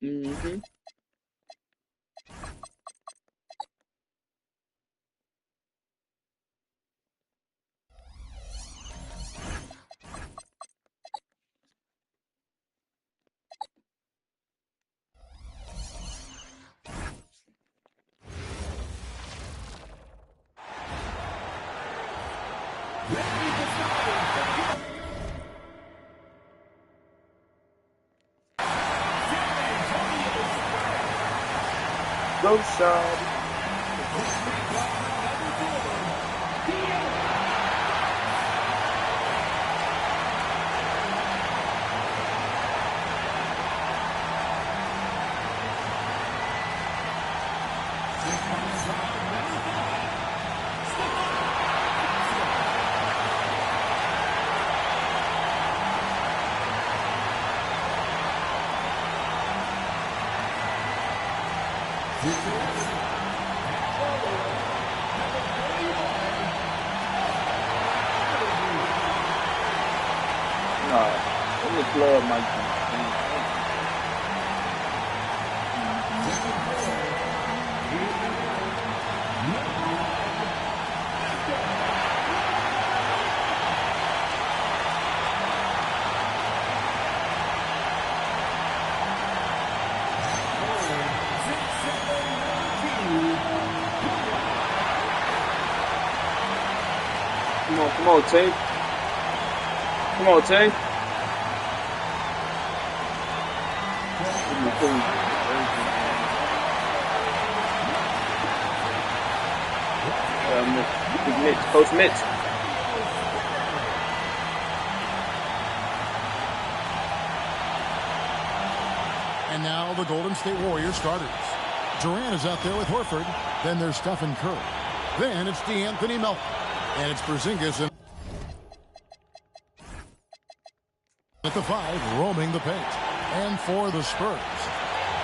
Mm-hmm. Go side. Nah, let me love Mikey. Come on, team. Come on, team. Mitch, Coach Mitch. And now the Golden State Warriors starters. Durant is out there with Horford. Then there's Stephen Curry. Then it's DeAnthony Melton. And it's Porzingis at the 5, roaming the paint. And for the Spurs,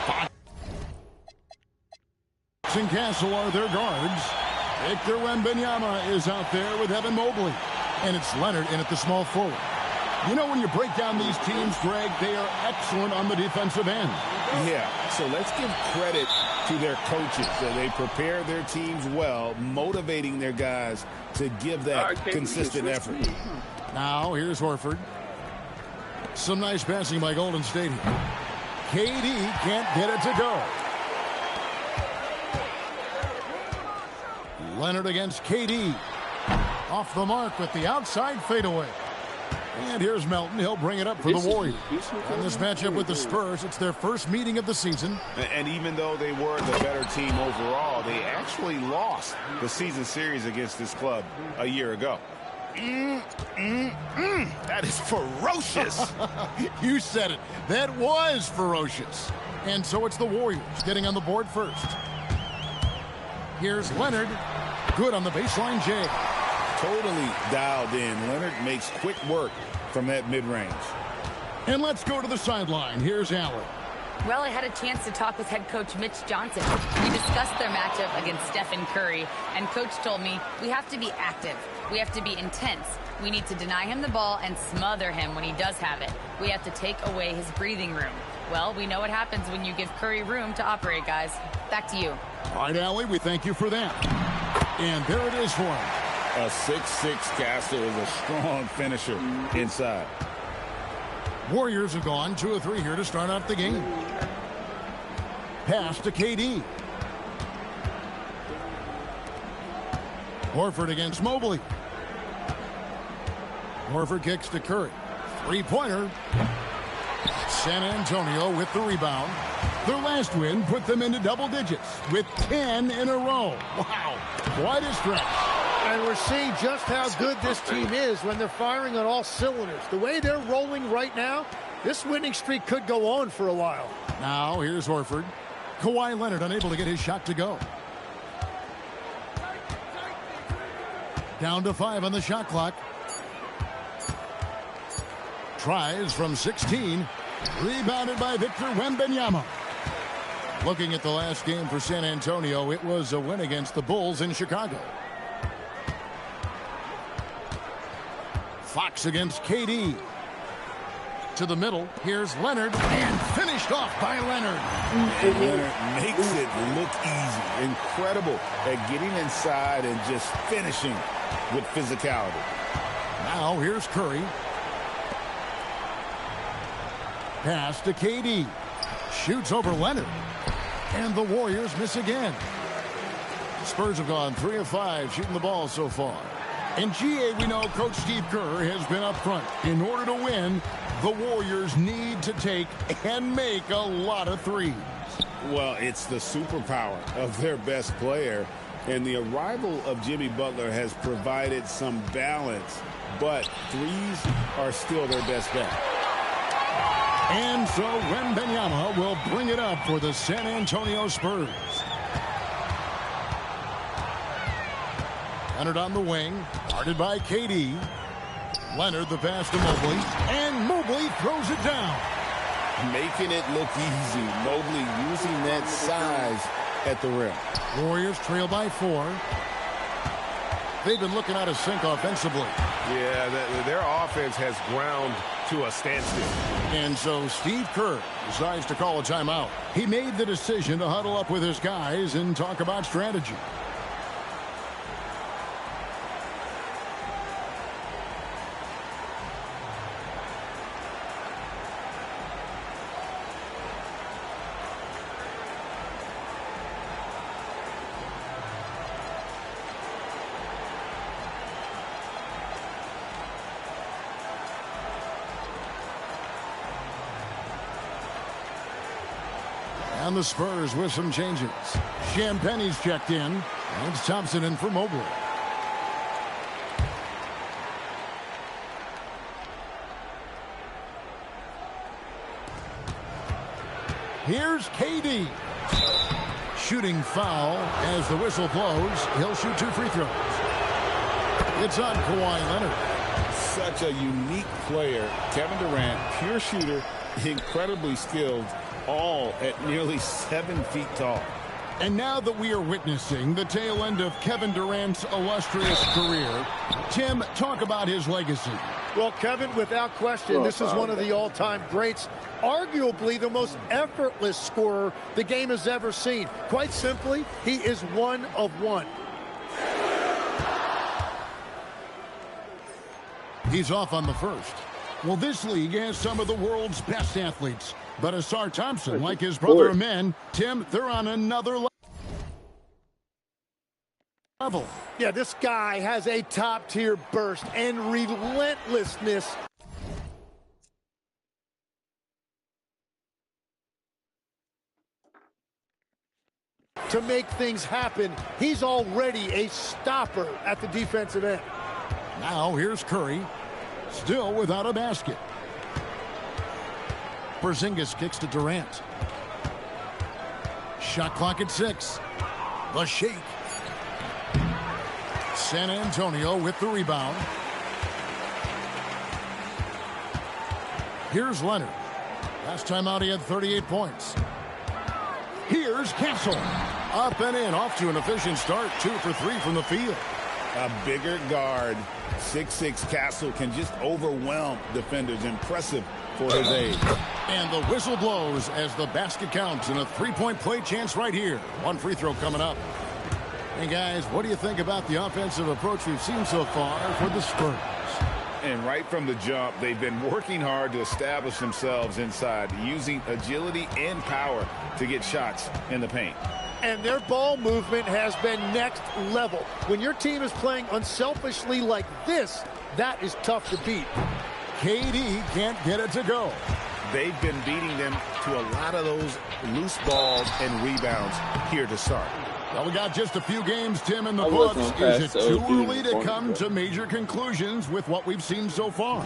Fox and Castle are their guards. Victor Wembanyama is out there with Evan Mobley. And it's Leonard in at the small forward. You know, when you break down these teams, Greg, they are excellent on the defensive end. Yeah, so let's give credit to their coaches. So they prepare their teams well, motivating their guys to give that consistent effort. Now, here's Horford. Some nice passing by Golden State here. KD can't get it to go. Leonard against KD. Off the mark with the outside fadeaway. And here's Melton. He'll bring it up for the Warriors. In this matchup with the Spurs, it's their first meeting of the season. And even though they were the better team overall, they actually lost the season series against this club a year ago. That is ferocious. You said it. That was ferocious. And so it's the Warriors getting on the board first. Here's Leonard. Good on the baseline J. Totally dialed in. Leonard makes quick work from that mid-range. And let's go to the sideline. Here's Allen. Well, I had a chance to talk with head coach Mitch Johnson. We discussed their matchup against Stephen Curry, and coach told me we have to be active. We have to be intense. We need to deny him the ball and smother him when he does have it. We have to take away his breathing room. Well, we know what happens when you give Curry room to operate, guys. Back to you. All right, Allie, we thank you for that. And there it is for him. A 6'6" Castle is a strong finisher inside. Warriors have gone 2 of 3 here to start out the game. Pass to KD. Horford against Mobley. Horford kicks to Curry. Three-pointer. San Antonio with the rebound. Their last win put them into double digits with 10 in a row. Wow, quite a stretch. And we're seeing just how good this team is when they're firing on all cylinders. The way they're rolling right now, this winning streak could go on for a while. Now, here's Horford. Kawhi Leonard unable to get his shot to go. Down to 5 on the shot clock. Tries from 16. Rebounded by Victor Wembanyama. Looking at the last game for San Antonio, it was a win against the Bulls in Chicago. Fox against KD. To the middle. Here's Leonard. And finished off by Leonard. And Leonard makes it look easy. Incredible at getting inside and just finishing with physicality. Now here's Curry. Pass to KD. Shoots over Leonard. And the Warriors miss again. Spurs have gone 3 of 5 shooting the ball so far. In GA, we know Coach Steve Kerr has been up front. In order to win, the Warriors need to take and make a lot of threes. Well, it's the superpower of their best player. And the arrival of Jimmy Butler has provided some balance. But threes are still their best bet. And so Wembanyama will bring it up for the San Antonio Spurs. Leonard on the wing, guarded by KD. Leonard the pass to Mobley, and Mobley throws it down. Making it look easy. Mobley using that size at the rim. Warriors trail by 4. They've been looking out of sync offensively. Yeah, their offense has ground to a standstill. And so Steve Kerr decides to call a timeout. He made the decision to huddle up with his guys and talk about strategy. And the Spurs with some changes. Champagne's checked in. And it's Thompson in for Mobley. Here's KD. Shooting foul as the whistle blows. He'll shoot 2 free throws. It's on Kawhi Leonard. Such a unique player. Kevin Durant, pure shooter, incredibly skilled. All at nearly 7 feet tall. And now that we are witnessing the tail end of Kevin Durant's illustrious career, Tim, talk about his legacy. Well, Kevin, without question, this is one of the all-time greats. Arguably the most effortless scorer the game has ever seen. Quite simply, he is one of one. He's off on the first. Well, this league has some of the world's best athletes. But Asar Thompson, like his brother Amen, Tim, they're on another level. Yeah, this guy has a top-tier burst and relentlessness. To make things happen, he's already a stopper at the defensive end. Now here's Curry, still without a basket. Porzingis kicks to Durant. Shot clock at 6. The shake. San Antonio with the rebound. Here's Leonard. Last time out he had 38 points. Here's Castle. Up and in, off to an efficient start. 2 for 3 from the field. A bigger guard, 6'6" Castle, can just overwhelm defenders. Impressive for his age. And the whistle blows as the basket counts and a 3-point play chance right here. 1 free throw coming up. Hey guys, what do you think about the offensive approach we've seen so far for the Spurs? And right from the jump, they've been working hard to establish themselves inside, using agility and power to get shots in the paint. And their ball movement has been next level. When your team is playing unselfishly like this, that is tough to beat. KD can't get it to go. They've been beating them to a lot of those loose balls and rebounds here to start. Well, we got just a few games, Tim, in the books. Is it too early to come to major conclusions with what we've seen so far?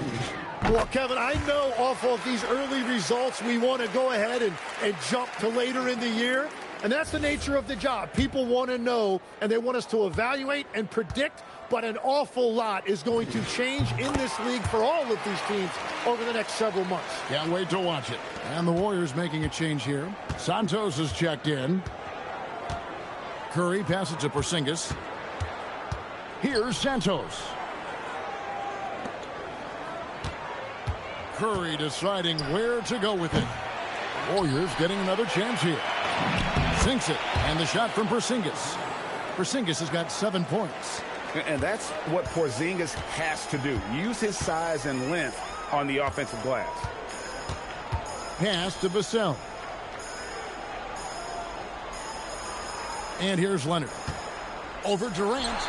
Well, Kevin, I know off of these early results, we want to go ahead and jump to later in the year. And that's the nature of the job. People want to know, and they want us to evaluate and predict, but an awful lot is going to change in this league for all of these teams over the next several months. Can't wait to watch it. And the Warriors making a change here. Santos has checked in. Curry passes to Porzingis. Here's Santos. Curry deciding where to go with it. Warriors getting another chance here. Sinks it, and the shot from Porzingis. Porzingis has got 7 points. And that's what Porzingis has to do. Use his size and length on the offensive glass. Pass to Vassell. And here's Leonard. Over Durant.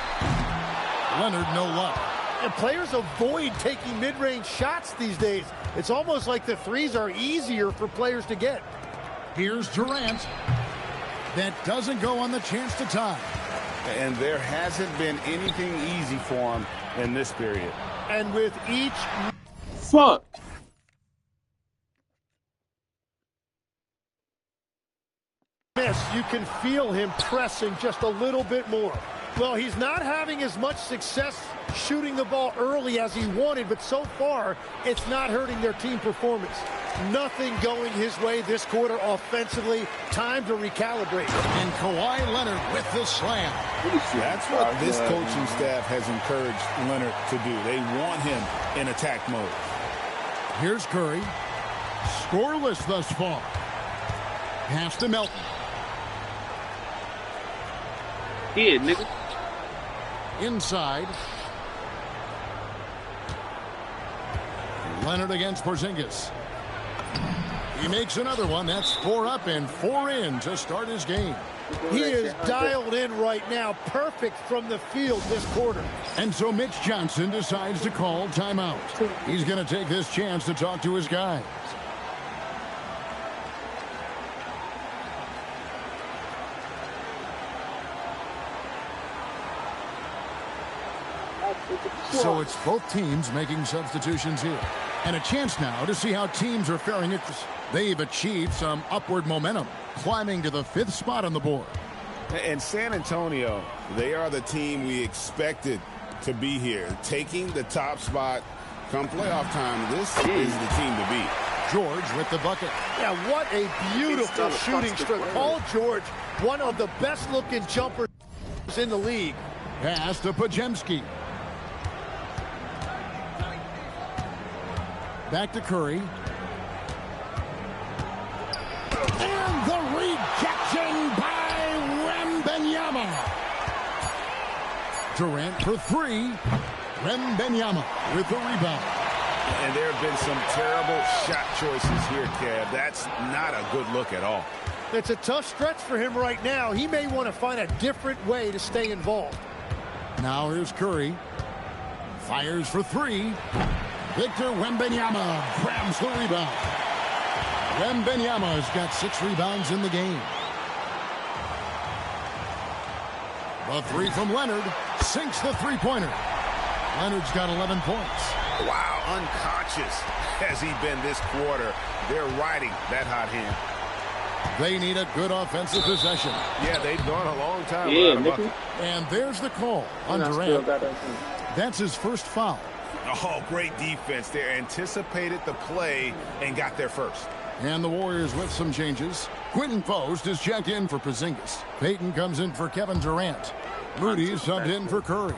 Leonard, no luck. And players avoid taking mid-range shots these days. It's almost like the threes are easier for players to get. Here's Durant. That doesn't go on the chance to tie. And there hasn't been anything easy for him in this period. And with each Fuck. miss, you can feel him pressing just a little bit more. Well, he's not having as much success shooting the ball early as he wanted, but so far, it's not hurting their team performance. Nothing going his way this quarter offensively. Time to recalibrate. And Kawhi Leonard with the slam. That's what this coaching staff has encouraged Leonard to do. They want him in attack mode. Here's Curry. Scoreless thus far. Pass to Melton. Here, nigga. Inside. Leonard against Porzingis. He makes another one. That's 4 up and 4 in to start his game. He is dialed in right now. Perfect from the field this quarter. And so Mitch Johnson decides to call timeout. He's going to take this chance to talk to his guys. So it's both teams making substitutions here. And a chance now to see how teams are faring. They've achieved some upward momentum, climbing to the 5th spot on the board. And San Antonio, they are the team we expected to be here. Taking the top spot come playoff time, this is the team to beat. George with the bucket. Yeah, what a beautiful shooting stroke. Paul George, one of the best-looking jumpers in the league. Pass to Podziemski. Back to Curry. And the rejection by Wembanyama. Durant for 3. Wembanyama with the rebound. And there have been some terrible shot choices here, Kev. That's not a good look at all. It's a tough stretch for him right now. He may want to find a different way to stay involved. Now here's Curry. Fires for 3. Victor Wembanyama grabs the rebound. Wembanyama's got 6 rebounds in the game. The 3 from Leonard sinks the three-pointer. Leonard's got 11 points. Wow, unconscious has he been this quarter. They're riding that hot hand. They need a good offensive possession. Yeah, they've gone a long time without a bucket. And there's the call on Durant. That's his first foul. Oh, great defense there. Anticipated the play and got there first. And the Warriors with some changes. Quentin Post is checked in for Porzingis. Payton comes in for Kevin Durant. Moody subbed in for Curry.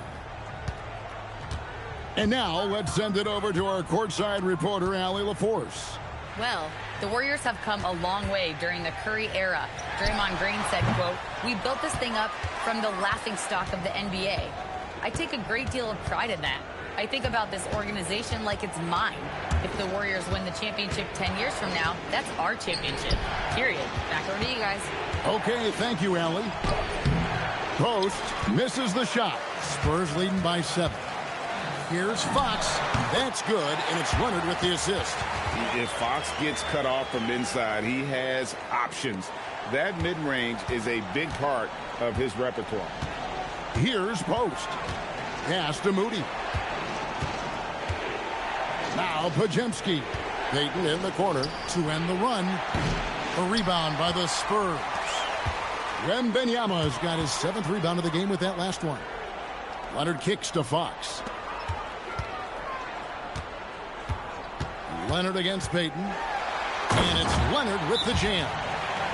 And now let's send it over to our courtside reporter, Allie LaForce. Well, the Warriors have come a long way during the Curry era. Draymond Green said, quote, "We built this thing up from the laughingstock of the NBA. I take a great deal of pride in that. I think about this organization like it's mine. If the Warriors win the championship 10 years from now, that's our championship. Period." Back over to you guys. Okay, thank you, Allie. Post misses the shot. Spurs leading by 7. Here's Fox. That's good, and it's Leonard with the assist. If Fox gets cut off from inside, he has options. That mid-range is a big part of his repertoire. Here's Post. Pass to Moody. Now Podziemski. Payton in the corner to end the run. A rebound by the Spurs. Wembanyama's got his 7th rebound of the game with that last one. Leonard kicks to Fox. Leonard against Payton. And it's Leonard with the jam.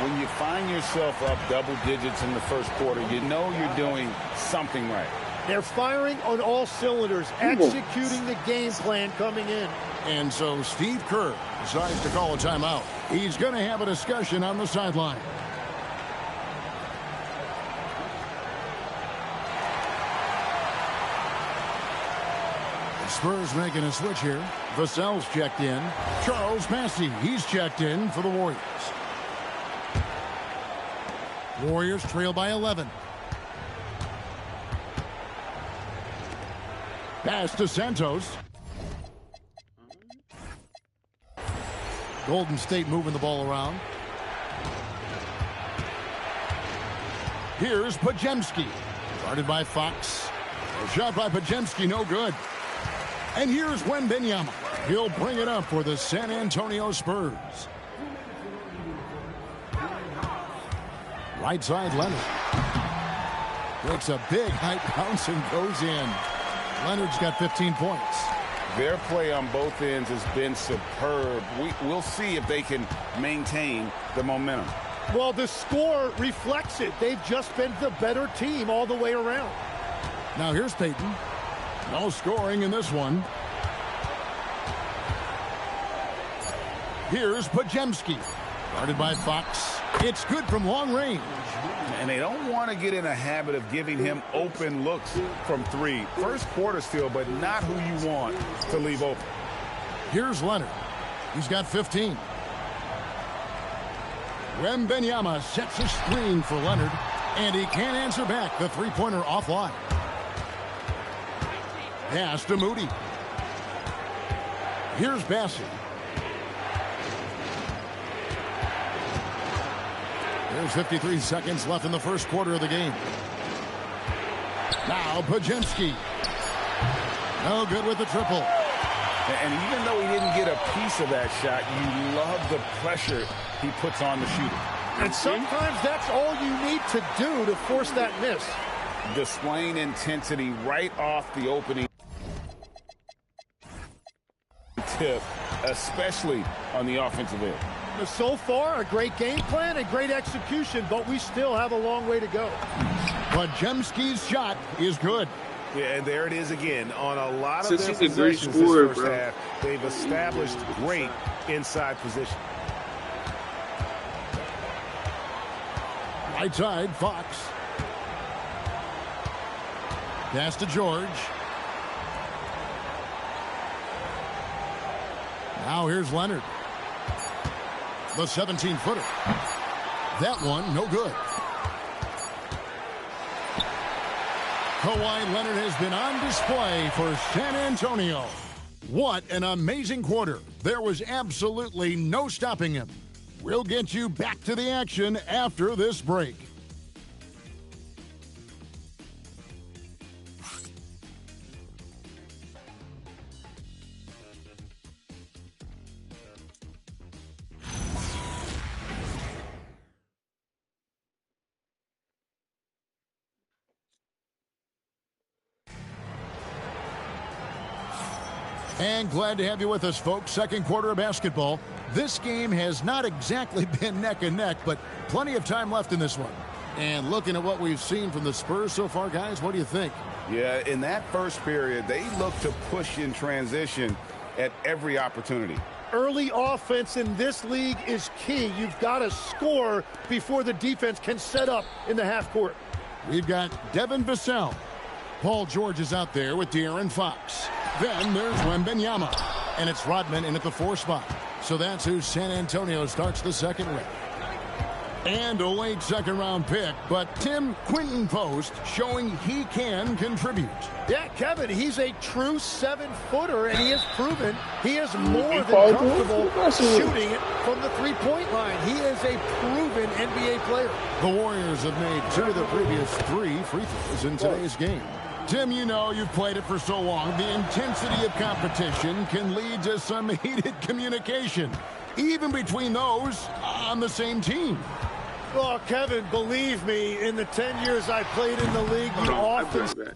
When you find yourself up double digits in the first quarter, you know you're doing something right. They're firing on all cylinders, executing the game plan coming in. And so Steve Kerr decides to call a timeout. He's going to have a discussion on the sideline. The Spurs making a switch here. Vassell's checked in. Charles Massey, he's checked in for the Warriors. Warriors trail by 11. Pass to Santos. Golden State moving the ball around. Here's Pajemski. Guarded by Fox. A shot by Pajemski, no good. And here's Wembanyama. He'll bring it up for the San Antonio Spurs. Right side, Leonard. Takes a big high bounce and goes in. Leonard's got 15 points. Their play on both ends has been superb. We'll see if they can maintain the momentum. Well, the score reflects it. They've just been the better team all the way around. Now here's Payton. No scoring in this one. Here's Pajemski. Guarded by Fox. It's good from long range. And they don't want to get in a habit of giving him open looks from three. First quarter still, but not who you want to leave open. Here's Leonard. He's got 15. Wembanyama sets a screen for Leonard, and he can't answer back. The three-pointer offline. Pass to Moody. Here's Bassey. There's 53 seconds left in the first quarter of the game. Now Pajemski. No good with the triple. And even though he didn't get a piece of that shot, you love the pressure he puts on the shooter. And sometimes that's all you need to do to force that miss. Displaying intensity right off the opening tip, especially on the offensive end. So far, a great game plan and great execution, but we still have a long way to go. Pajemski's shot is good. Yeah, and there it is again. On a lot of Since their he's a great possessions scorer, this first half, they've established great inside position. Right side, Fox. Pass to George. Now here's Leonard. The 17-footer. That one, no good. Kawhi Leonard has been on display for San Antonio. What an amazing quarter. There was absolutely no stopping him. We'll get you back to the action after this break. And glad to have you with us, folks. Second quarter of basketball. This game has not exactly been neck and neck, but plenty of time left in this one. And looking at what we've seen from the Spurs so far, guys, what do you think? Yeah, in that first period, they look to push in transition at every opportunity. Early offense in this league is key. You've got to score before the defense can set up in the half court. We've got Devin Vassell. Paul George is out there with De'Aaron Fox. Then there's Wembanyama. And it's Rodman in at the 4 spot. So that's who San Antonio starts the second with. And a late second-round pick, but Tim Quinton Post showing he can contribute. Yeah, Kevin, he's a true 7-footer, and he has proven he is more than comfortable shooting it from the three-point line. He is a proven NBA player. The Warriors have made 2 of the previous 3 free throws in today's game. Tim, you know you've played it for so long. The intensity of competition can lead to some heated communication, even between those on the same team. Well, Kevin, believe me, in the 10 years I played in the league, you often...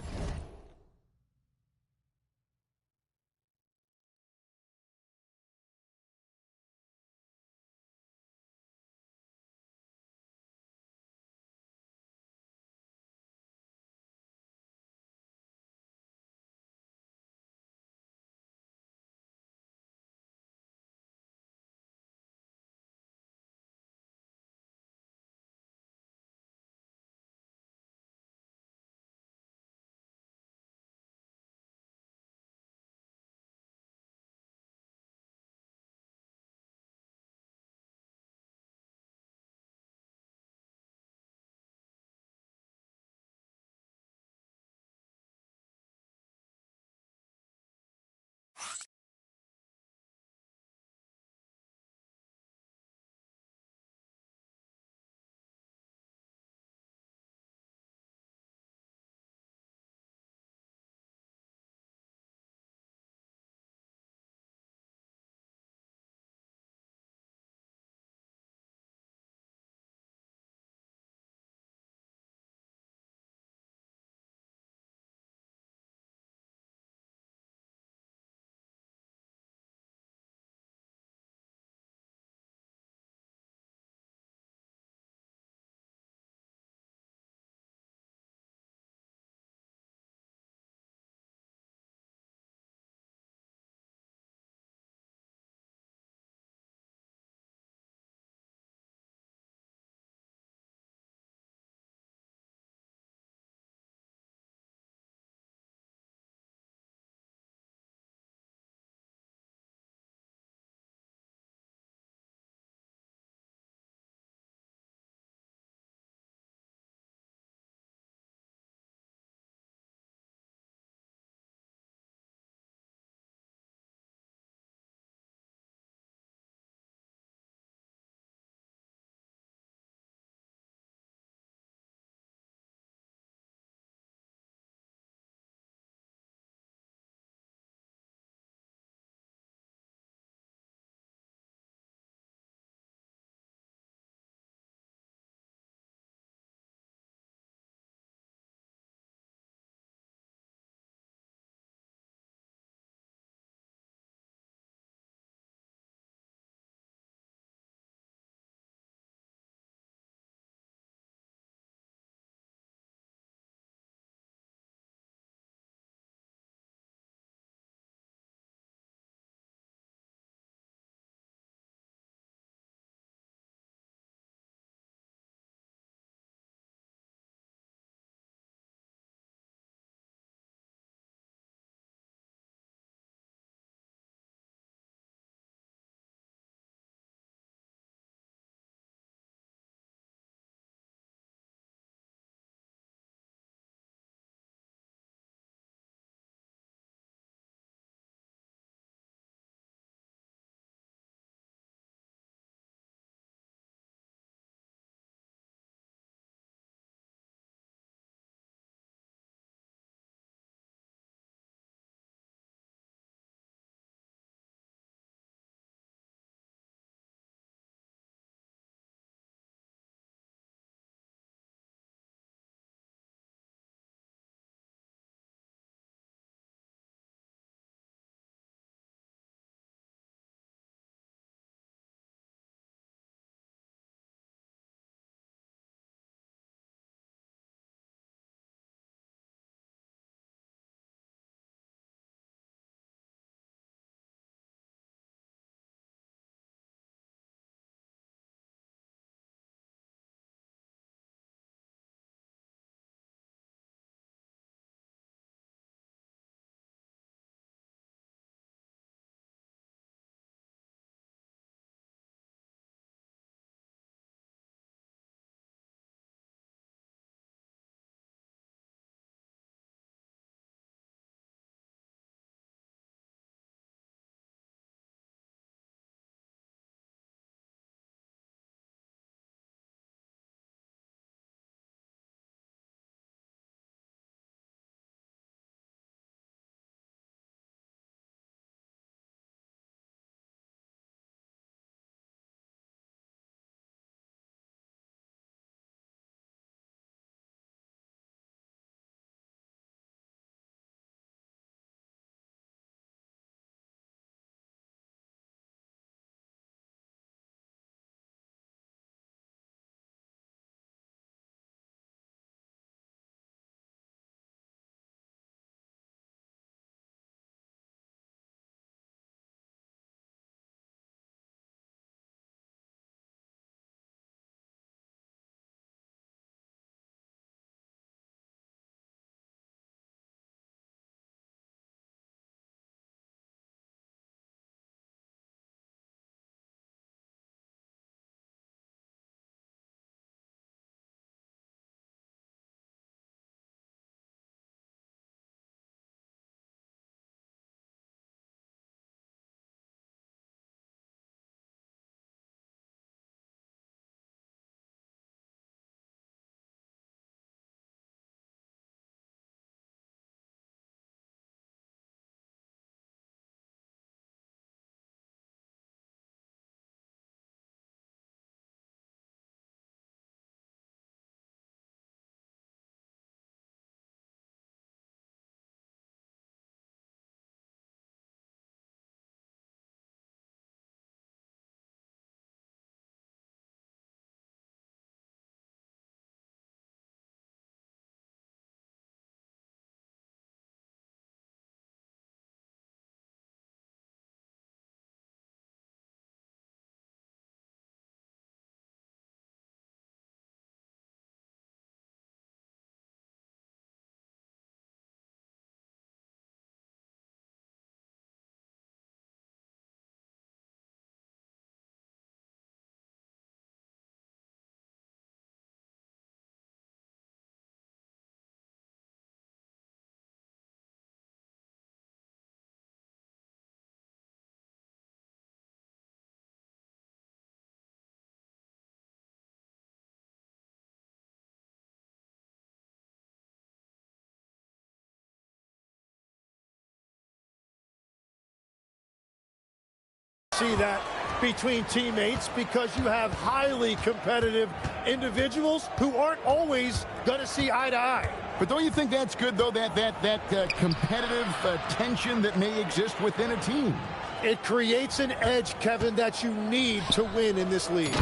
see that between teammates because you have highly competitive individuals who aren't always going to see eye to eye. But don't you think that's good, though, that competitive tension that may exist within a team? It creates an edge, Kevin, that you need to win in this league.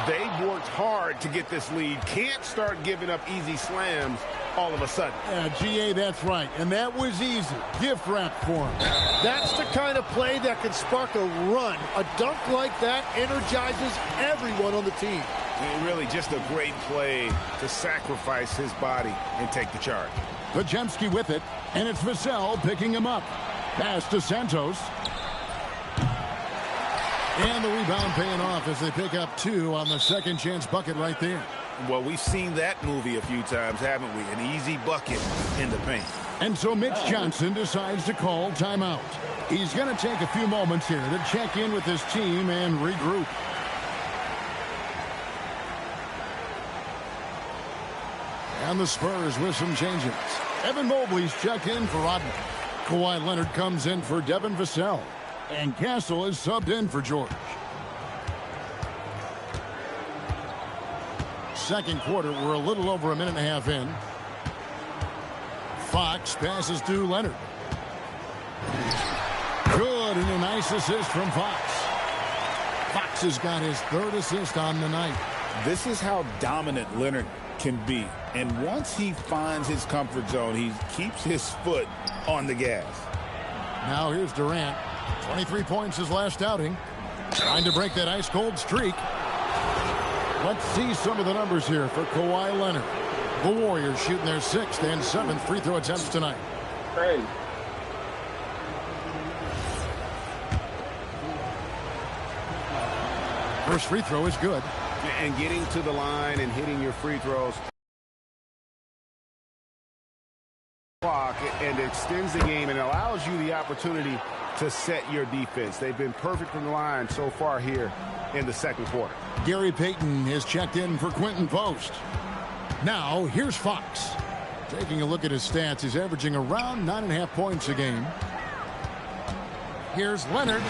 They've worked hard to get this lead. Can't start giving up easy slams all of a sudden. GA, that's right. And that was easy. Gift wrap for him. That's the kind of play that can spark a run. A dunk like that energizes everyone on the team. And really just a great play to sacrifice his body and take the charge. Podziemski with it, and it's Vassell picking him up. Pass to Santos. And the rebound paying off as they pick up 2 on the second chance bucket right there. Well, we've seen that movie a few times, haven't we? An easy bucket in the paint. And so Mitch Johnson decides to call timeout. He's going to take a few moments here to check in with his team and regroup. And the Spurs with some changes. Evan Mobley's checked in for Rodman. Kawhi Leonard comes in for Devin Vassell. And Castle is subbed in for George. Second quarter, we're a little over a minute and a half in. Fox passes to Leonard. Good, and a nice assist from Fox. Fox has got his 3rd assist on the night. This is how dominant Leonard can be. And once he finds his comfort zone, he keeps his foot on the gas. Now here's Durant. 23 points his last outing. Trying to break that ice-cold streak. Let's see some of the numbers here for Kawhi Leonard. The Warriors shooting their 6th and 7th free throw attempts tonight. Hey. First free throw is good. And getting to the line and hitting your free throws. And extends the game and allows you the opportunity to set your defense. They've been perfect from the line so far here in the second quarter. Gary Payton has checked in for Quentin Post. Now, here's Fox. Taking a look at his stats, he's averaging around 9.5 points a game. Here's Leonard.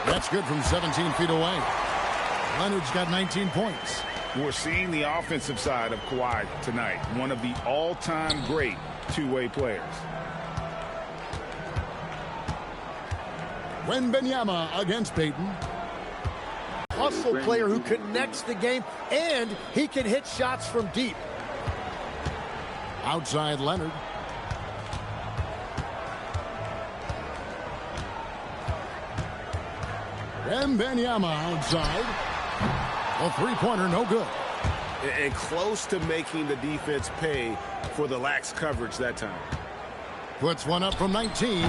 That's good from 17 feet away. Leonard's got 19 points. We're seeing the offensive side of Kawhi tonight. One of the all-time great two-way players. Wembanyama against Payton. Hustle player who connects the game, and he can hit shots from deep. Outside Leonard. Wembanyama outside. A three-pointer, no good. And close to making the defense pay for the lax coverage that time. Puts one up from 19.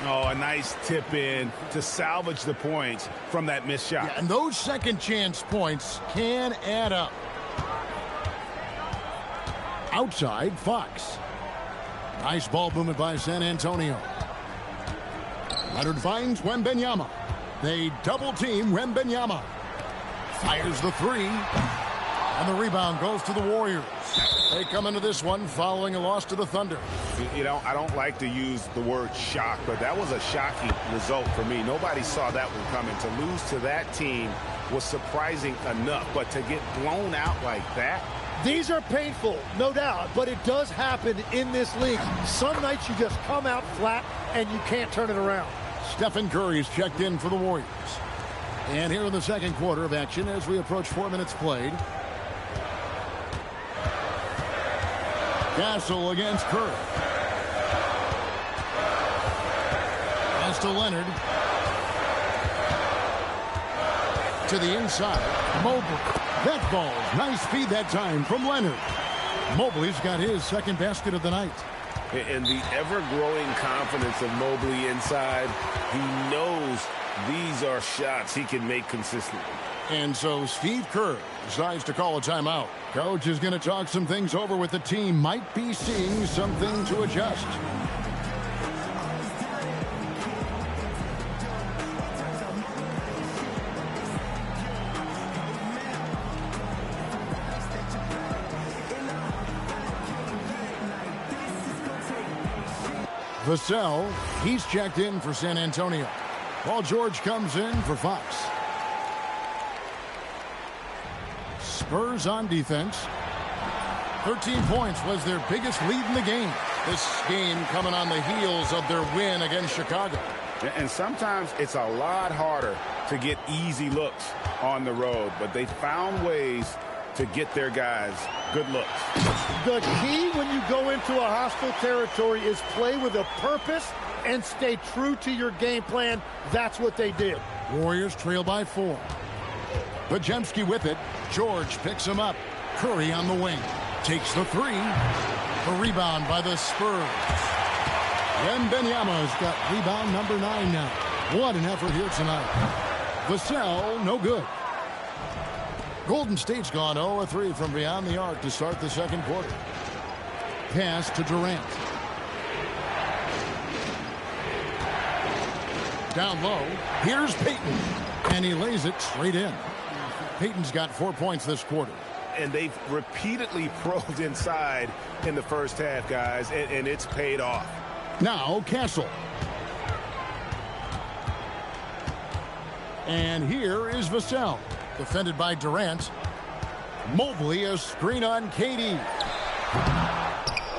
Oh, a nice tip in to salvage the points from that missed shot. Yeah, and those second chance points can add up. Outside, Fox. Nice ball movement by San Antonio. Leonard finds Wembanyama. They double team Wembanyama. Fires the 3. And the rebound goes to the Warriors. They come into this one following a loss to the Thunder. You know, I don't like to use the word shock, but that was a shocking result for me. Nobody saw that one coming. To lose to that team was surprising enough, but to get blown out like that. These are painful, no doubt, but it does happen in this league. Some nights you just come out flat and you can't turn it around. Stephen Curry's checked in for the Warriors. And here in the second quarter of action as we approach 4 minutes played. Castle against Curry. Pass to Leonard. To the inside. Mobley. That ball's nice speed that time from Leonard. Mobley's got his second basket of the night. And the ever-growing confidence of Mobley inside, he knows these are shots he can make consistently. And so Steve Kerr decides to call a timeout. Coach is going to talk some things over with the team. Might be seeing something to adjust. Vassell, he's checked in for San Antonio. Paul George comes in for Fox. Spurs on defense. 13 points was their biggest lead in the game. This game coming on the heels of their win against Chicago. And sometimes it's a lot harder to get easy looks on the road, but they found ways to get their guys good looks. The key when you go into a hostile territory is play with a purpose and stay true to your game plan. That's what they did. Warriors trail by 4. Bajemski with it. George picks him up. Curry on the wing. Takes the 3. The rebound by the Spurs. Wembanyama's got rebound number 9 now. What an effort here tonight. Vassell, no good. Golden State's gone 0-3 from beyond the arc to start the second quarter. Pass to Durant. Down low. Here's Payton. And he lays it straight in. Payton's got 4 points this quarter. And they've repeatedly probed inside in the first half, guys, and it's paid off. Now Castle. And here is Vassell. Defended by Durant. Mobley, a screen on KD.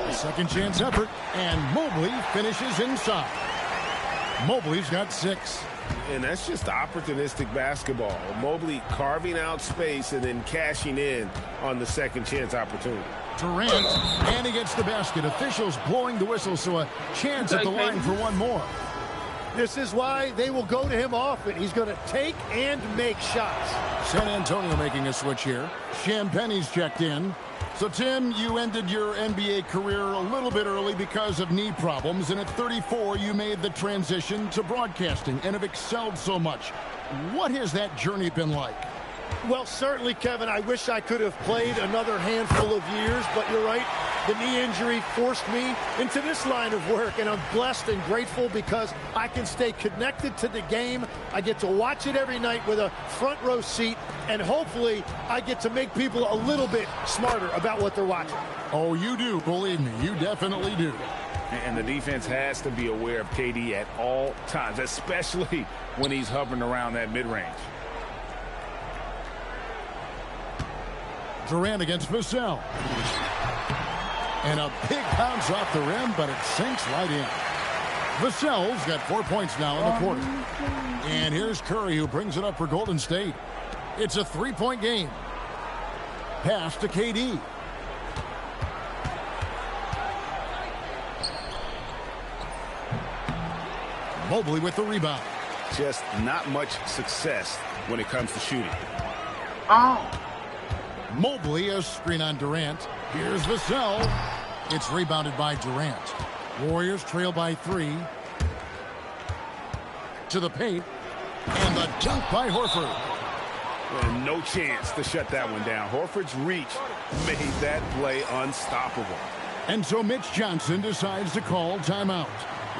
A second chance effort, and Mobley finishes inside. Mobley's got 6. And that's just opportunistic basketball. Mobley carving out space and then cashing in on the second chance opportunity. Durant, and he gets the basket. Officials blowing the whistle, so a chance at the line for one more. This is why they will go to him often. He's going to take and make shots. San Antonio making a switch here. Champagne's checked in. So, Tim, you ended your NBA career a little bit early because of knee problems, and at 34, you made the transition to broadcasting and have excelled so much. What has that journey been like? Well, certainly, Kevin, I wish I could have played another handful of years, but you're right. The knee injury forced me into this line of work, and I'm blessed and grateful because I can stay connected to the game. I get to watch it every night with a front row seat, and hopefully I get to make people a little bit smarter about what they're watching. Oh, you do. Believe me, you definitely do. And the defense has to be aware of KD at all times, especially when he's hovering around that mid-range. Durant against Vassell. And a big bounce off the rim, but it sinks right in. Vassell's got 4 points now in the quarter. And here's Curry, who brings it up for Golden State. It's a 3-point game. Pass to KD. Mobley with the rebound. Just not much success when it comes to shooting. Oh. Mobley, a screen on Durant. Here's Vassell. It's rebounded by Durant. Warriors trail by 3. To the paint. And the dunk by Horford. And no chance to shut that one down. Horford's reach made that play unstoppable. And so Mitch Johnson decides to call timeout.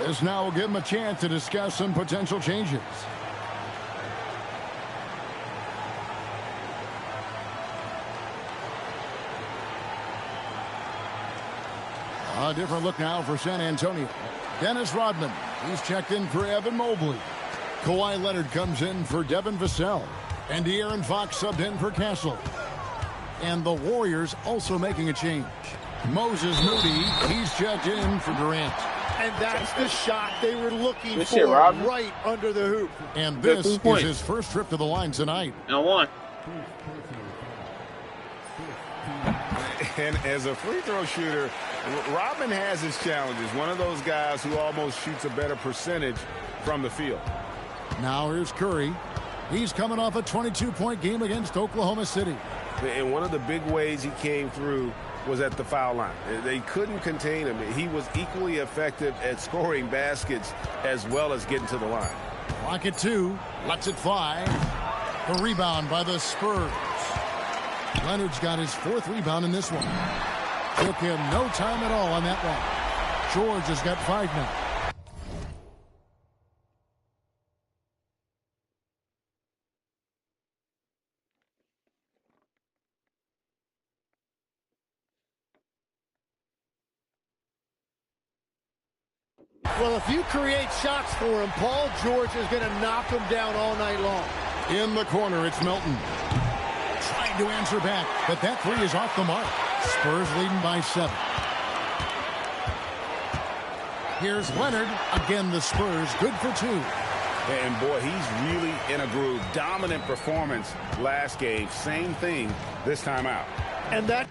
This now will give him a chance to discuss some potential changes. A different look now for San Antonio. Dennis Rodman. He's checked in for Evan Mobley. Kawhi Leonard comes in for Devin Vassell. And De'Aaron Fox subbed in for Castle. And the Warriors also making a change. Moses Moody, he's checked in for Durant. And that's the shot they were looking Good for shit, Rodman. right under the hoop. And this is points. his first trip to the line tonight. And 1. And as a free throw shooter, Rodman has his challenges. One of those guys who almost shoots a better percentage from the field. Now here's Curry. He's coming off a 22-point game against Oklahoma City. And one of the big ways he came through was at the foul line. They couldn't contain him. He was equally effective at scoring baskets as well as getting to the line. Clock at 2. Lets it fly. The rebound by the Spurs. Leonard's got his 4th rebound in this one. Took him no time at all on that one. George has got 5 now. Well, if you create shots for him, Paul George is going to knock him down all night long. In the corner, it's Melton. Trying to answer back, but that three is off the mark. Spurs leading by 7. Here's Leonard. Again, the Spurs good for 2. And boy, he's really in a groove. Dominant performance last game. Same thing this time out. And that...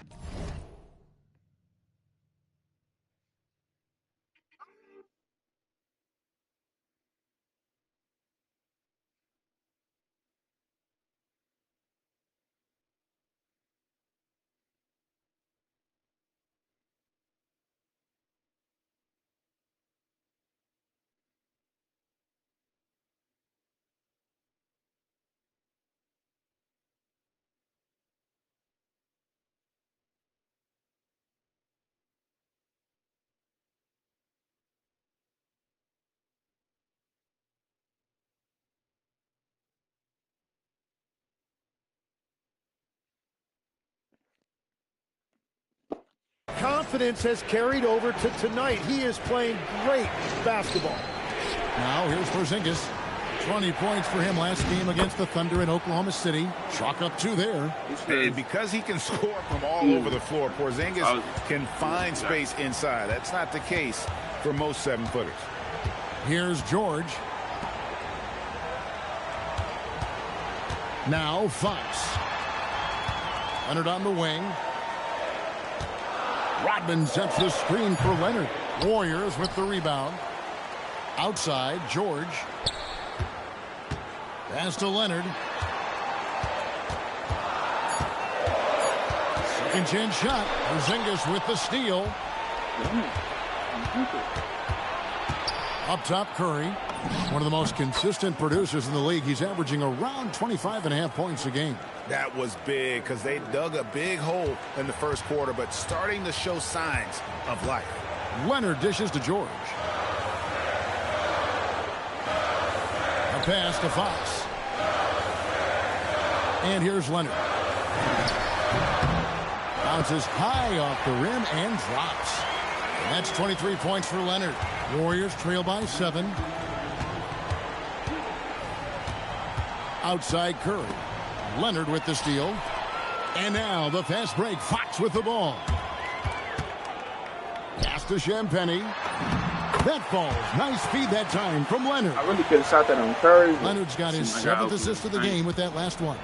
confidence has carried over to tonight. He is playing great basketball. Now here's Porzingis. 20 points for him last game against the Thunder in Oklahoma City. Chalk up 2 there. And because he can score from all over the floor, Porzingis can find space inside. That's not the case for most 7-footers. Here's George. Now Fox. Leonard on the wing. Rodman sets the screen for Leonard. Warriors with the rebound. Outside, George. Pass to Leonard. Second chance shot. Porzingis with the steal. Up top, Curry. One of the most consistent producers in the league. He's averaging around 25.5 points a game. That was big because they dug a big hole in the first quarter, but starting to show signs of life. Leonard dishes to George. A pass to Fox. And here's Leonard. Bounces high off the rim and drops. And that's 23 points for Leonard. Warriors trail by 7. Outside Curry. Leonard with the steal. And now the fast break. Fox with the ball. Pass to Champagny. That falls. Nice feed that time from Leonard. I really could have shot that on Curry. Leonard's got his 7th assist of the game with that last one.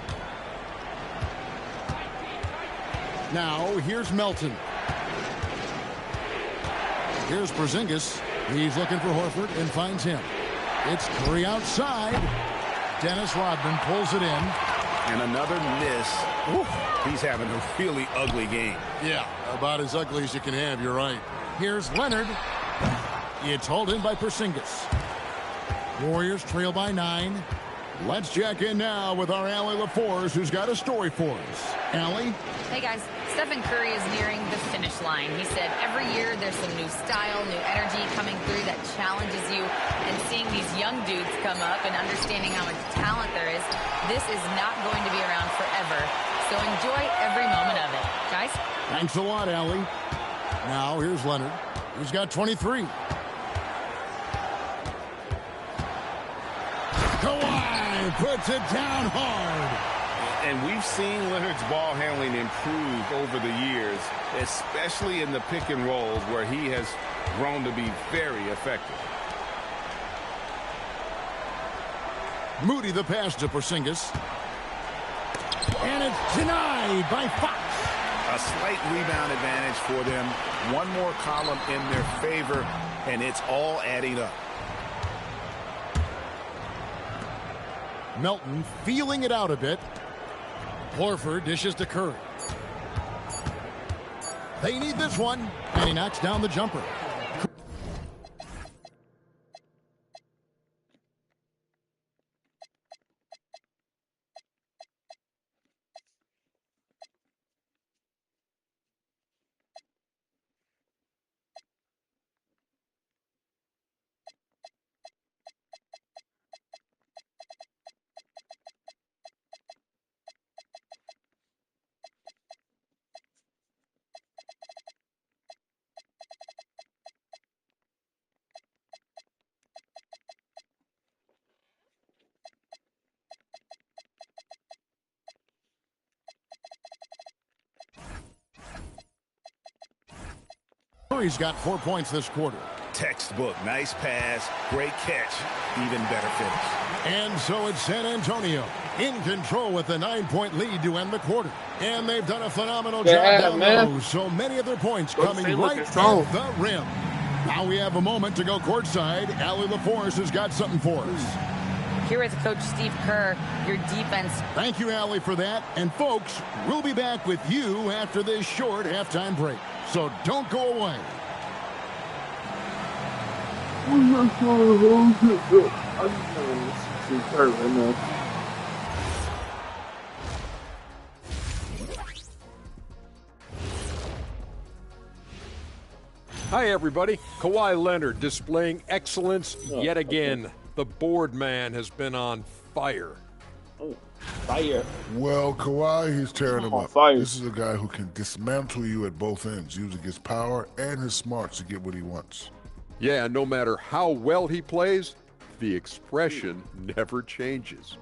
Now here's Melton. Here's Porzingis. He's looking for Horford and finds him. It's Curry outside. Dennis Rodman pulls it in. And another miss. Oof. He's having a really ugly game. Yeah, about as ugly as you can have, you're right. Here's Leonard. It's hauled in by Porzingis. Warriors trail by 9. Let's check in now with our Allie LaForce, who's got a story for us. Allie? Hey, guys. Stephen Curry is nearing the finish line. He said every year there's some new style, new energy coming through that challenges you. And seeing these young dudes come up and understanding how much talent there is, this is not going to be around forever. So enjoy every moment of it. Guys? Thanks a lot, Allie. Now here's Leonard. He's got 23. Kawhi puts it down hard. And we've seen Leonard's ball handling improve over the years, especially in the pick and rolls where he has grown to be very effective. Moody the pass to Porzingis. And it's denied by Fox. A slight rebound advantage for them. One more column in their favor, and it's all adding up. Melton feeling it out a bit. Horford dishes to Curry. They need this one, and he knocks down the jumper. Curry's got 4 points this quarter. Textbook. Nice pass. Great catch. Even better finish. And so it's San Antonio in control with a 9-point lead to end the quarter. And they've done a phenomenal job down low. So many of their points coming right at the rim. Now we have a moment to go courtside. Allie LaForce has got something for us. Here is Coach Steve Kerr, your defense. Thank you, Allie, for that. And folks, we'll be back with you after this short halftime break. So don't go away. Hi, everybody. Kawhi Leonard displaying excellence yet again. The board man has been on fire. Oh, fire. Well, Kawhi, he's tearing him up. Fire. This is a guy who can dismantle you at both ends, using his power and his smarts to get what he wants. Yeah, no matter how well he plays, the expression never changes.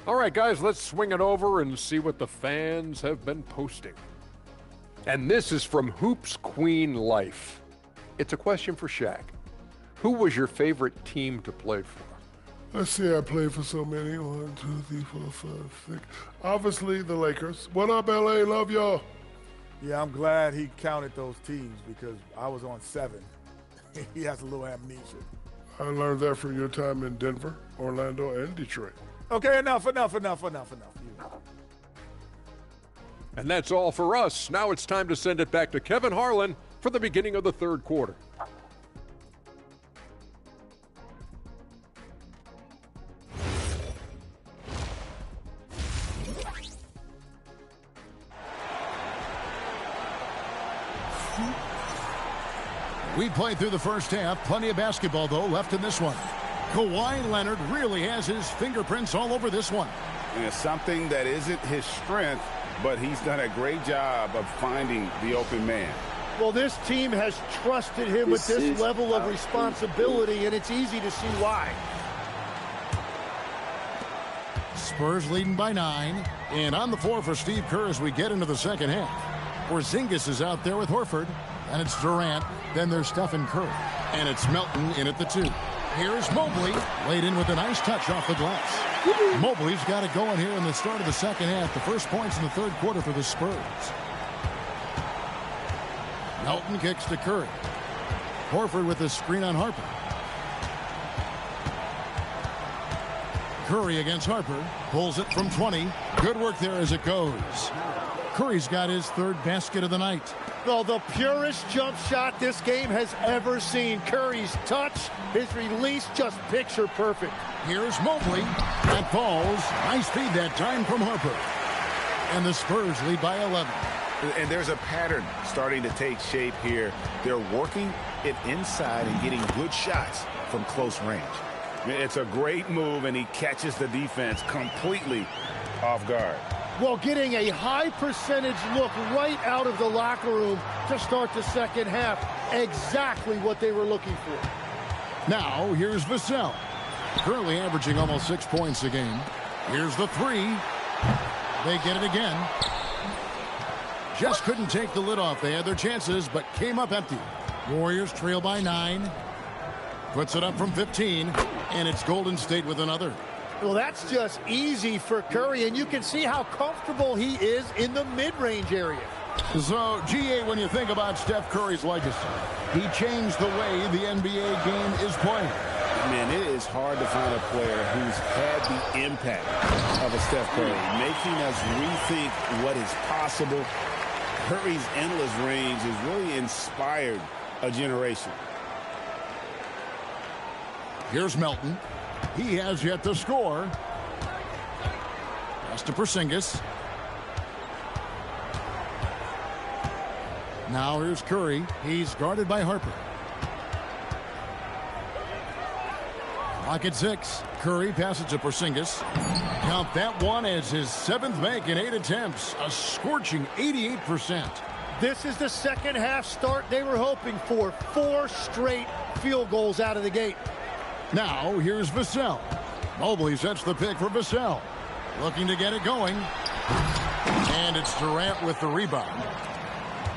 All right, guys, let's swing it over and see what the fans have been posting. And this is from Hoops Queen Life. It's a question for Shaq. Who was your favorite team to play for? Let's see, I played for so many. 1, 2, 3, 4, 5, 6. Obviously, the Lakers. What up, LA? Love y'all. Yeah, I'm glad he counted those teams because I was on 7. He has a little amnesia. I learned that from your time in Denver, Orlando, and Detroit. Okay, enough. And that's all for us. Now it's time to send it back to Kevin Harlan for the beginning of the third quarter. We played through the first half. Plenty of basketball, though, left in this one. Kawhi Leonard really has his fingerprints all over this one. And it's something that isn't his strength, but he's done a great job of finding the open man. Well, this team has trusted him with this level of responsibility, and it's easy to see why. Spurs leading by 9. And on the floor for Steve Kerr as we get into the second half. Porzingis is out there with Horford. And it's Durant. Then there's Stephen Curry. And it's Melton in at the 2. Here's Mobley. Laid in with a nice touch off the glass. Mobley's got it going here in the start of the second half. The first points in the third quarter for the Spurs. Melton kicks to Curry. Horford with a screen on Harper. Curry against Harper. Pulls it from 20. Good work there as it goes. Curry's got his third basket of the night. Well, the purest jump shot this game has ever seen. Curry's touch, his release, just picture perfect. Here's Mobley. That falls. Nice feed that time from Harper. And the Spurs lead by 11. And there's a pattern starting to take shape here. They're working it inside and getting good shots from close range. It's a great move, and he catches the defense completely off guard. Well, getting a high percentage look right out of the locker room to start the second half. Exactly what they were looking for. Now, here's Vassell. Currently averaging almost 6 points a game. Here's the 3. They get it again. Just couldn't take the lid off. They had their chances, but came up empty. Warriors trail by 9. Puts it up from 15, and it's Golden State with another. Well, that's just easy for Curry, and you can see how comfortable he is in the mid-range area. So, GA, when you think about Steph Curry's legacy, he changed the way the NBA game is played. Man, it is hard to find a player who's had the impact of a Steph Curry, making us rethink what is possible. Curry's endless range has really inspired a generation. Here's Melton. He has yet to score. Pass to Porzingis. Now here's Curry. He's guarded by Harper. Clock at 6. Curry passes to Porzingis. Count that one as his 7th make in 8 attempts. A scorching 88%. This is the second half start they were hoping for. 4 straight field goals out of the gate. Now here's Vassell. Mobley sets the pick for Vassell. Looking to get it going. And it's Durant with the rebound.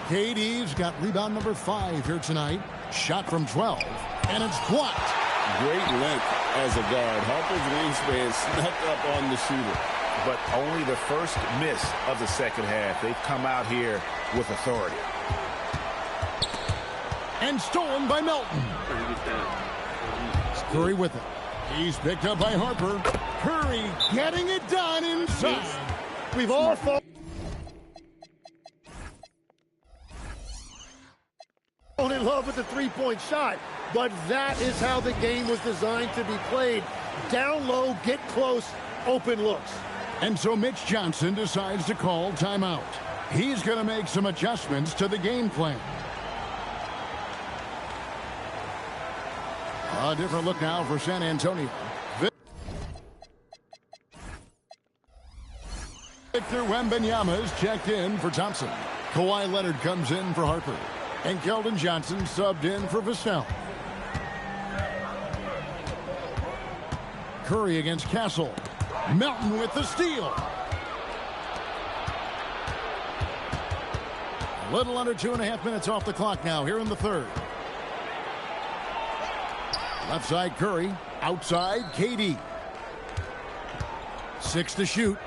KD's got rebound number 5 here tonight. Shot from 12, and it's blocked. Great length as a guard. Harper's wingspan snuck up on the shooter. But only the first miss of the second half. They've come out here with authority. And stolen by Melton. Curry with it. He's picked up by Harper. Curry getting it done inside. We've all fallen in love with the three-point shot, but that is how the game was designed to be played. Down low, get close, open looks. And so Mitch Johnson decides to call timeout. He's going to make some adjustments to the game plan. A different look now for San Antonio. Victor Wembanyama is checked in for Thompson. Kawhi Leonard comes in for Harper. And Keldon Johnson subbed in for Vassell. Curry against Castle. Melton with the steal. A little under 2.5 minutes off the clock now here in the third. Left side Curry. Outside KD. 6 to shoot.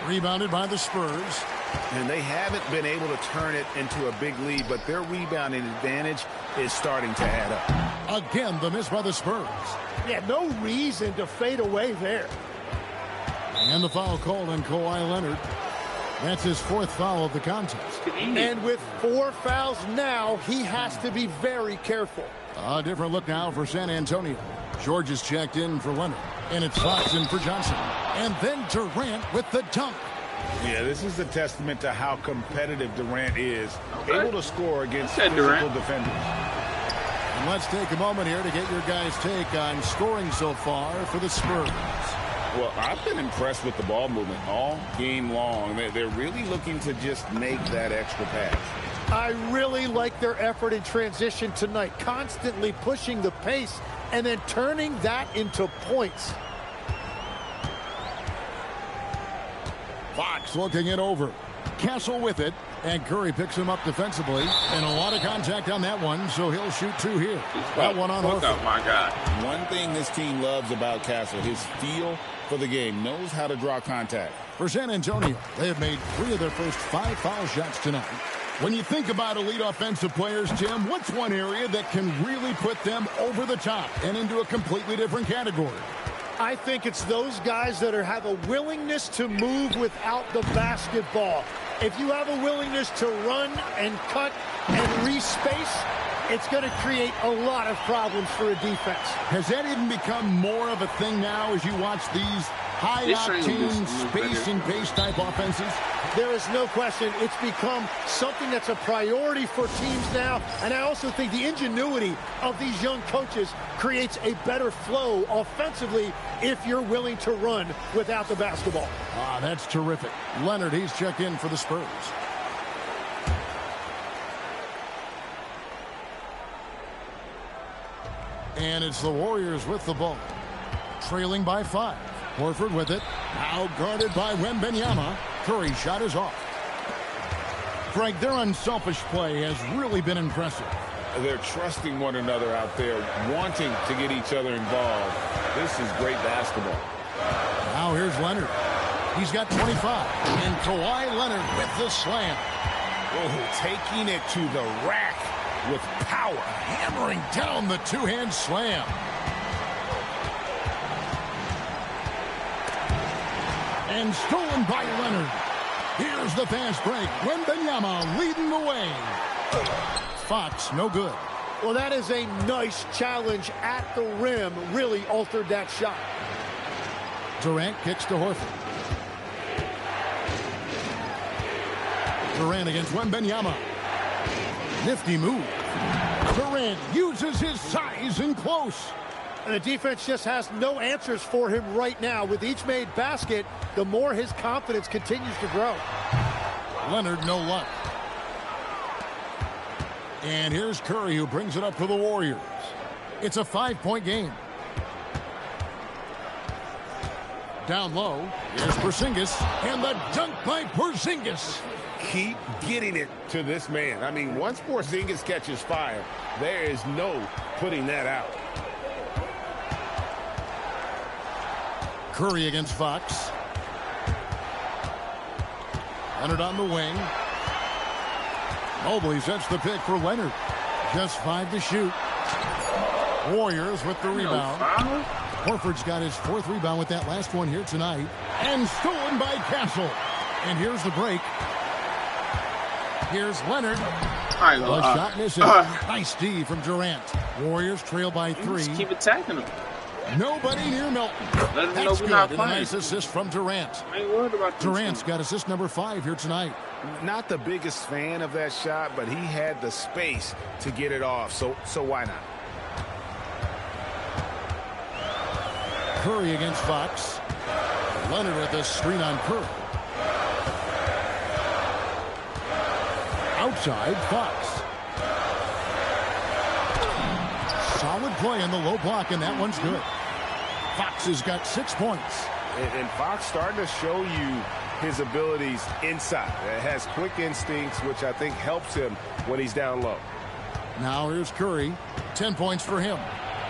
Rebounded by the Spurs. And they haven't been able to turn it into a big lead, but their rebounding advantage is starting to add up. Again, the miss by the Spurs. Yeah, no reason to fade away there. And the foul called on Kawhi Leonard. That's his 4th foul of the contest. And with 4 fouls now, he has to be very careful. A different look now for San Antonio. George is checked in for Leonard. And it's Fox in for Johnson. And then Durant with the dunk. Yeah, this is a testament to how competitive Durant is. Able to score against physical defenders. And let's take a moment here to get your guys' take on scoring so far for the Spurs. Well, I've been impressed with the ball movement all game long. They're really looking to just make that extra pass. I really like their effort in transition tonight, constantly pushing the pace and then turning that into points. Fox looking it over. Castle with it. And Curry picks him up defensively. And a lot of contact on that one, so he'll shoot 2 here. That one on Horford. Oh, my God. One thing this team loves about Castle, his feel for the game, knows how to draw contact. For San Antonio, they have made 3 of their first 5 foul shots tonight. When you think about elite offensive players, Tim, what's one area that can really put them over the top and into a completely different category? I think it's those guys that have a willingness to move without the basketball. If you have a willingness to run and cut and re-space, it's going to create a lot of problems for a defense. Has that even become more of a thing now as you watch these high-octane, space and pace type offenses? There is no question it's become something that's a priority for teams now. And I also think the ingenuity of these young coaches creates a better flow offensively if you're willing to run without the basketball. Ah, that's terrific. Leonard, he's checked in for the Spurs. And it's the Warriors with the ball. Trailing by 5. Horford with it. Now guarded by Wembanyama. Curry's shot is off. Frank, their unselfish play has really been impressive. They're trusting one another out there, wanting to get each other involved. This is great basketball. Now here's Leonard. He's got 25. And Kawhi Leonard with the slam. Oh, taking it to the rack with power. Hammering down the two-hand slam. And stolen by Leonard. Here's the fast break. Wembanyama leading the way. Fox, no good. Well, that is a nice challenge at the rim. Really altered that shot. Durant kicks to Horford. Durant against Wembanyama. Nifty move. Durant uses his size in close. And the defense just has no answers for him right now. With each made basket, the more his confidence continues to grow. Leonard, no luck. And here's Curry, who brings it up for the Warriors. It's a 5-point game. down low. Here's Porzingis, and the dunk by Porzingis. Keep getting it to this man. I mean, once Porzingis catches fire, there is no putting that out. Curry against Fox. Leonard on the wing. Mobley sets the pick for Leonard. Just 5 to shoot. Warriors with the rebound. Horford's got his 4th rebound with that last one here tonight. And stolen by Castle. And here's the break. Here's Leonard. The shot missing. Nice D from Durant. Warriors trail by 3. Just keep attacking him. Nobody near Milton. Let him know That's we're good. not And a playing. nice assist from Durant. I ain't worried about Durant's got assist number 5 here tonight. Not the biggest fan of that shot, but he had the space to get it off, so why not? Curry against Fox. Leonard with a screen on Curry. Outside, Fox. Solid play in the low block, and that one's good. Fox has got 6 points. And Fox starting to show you his abilities inside. Has quick instincts, which I think helps him when he's down low. Now here's Curry. 10 points for him.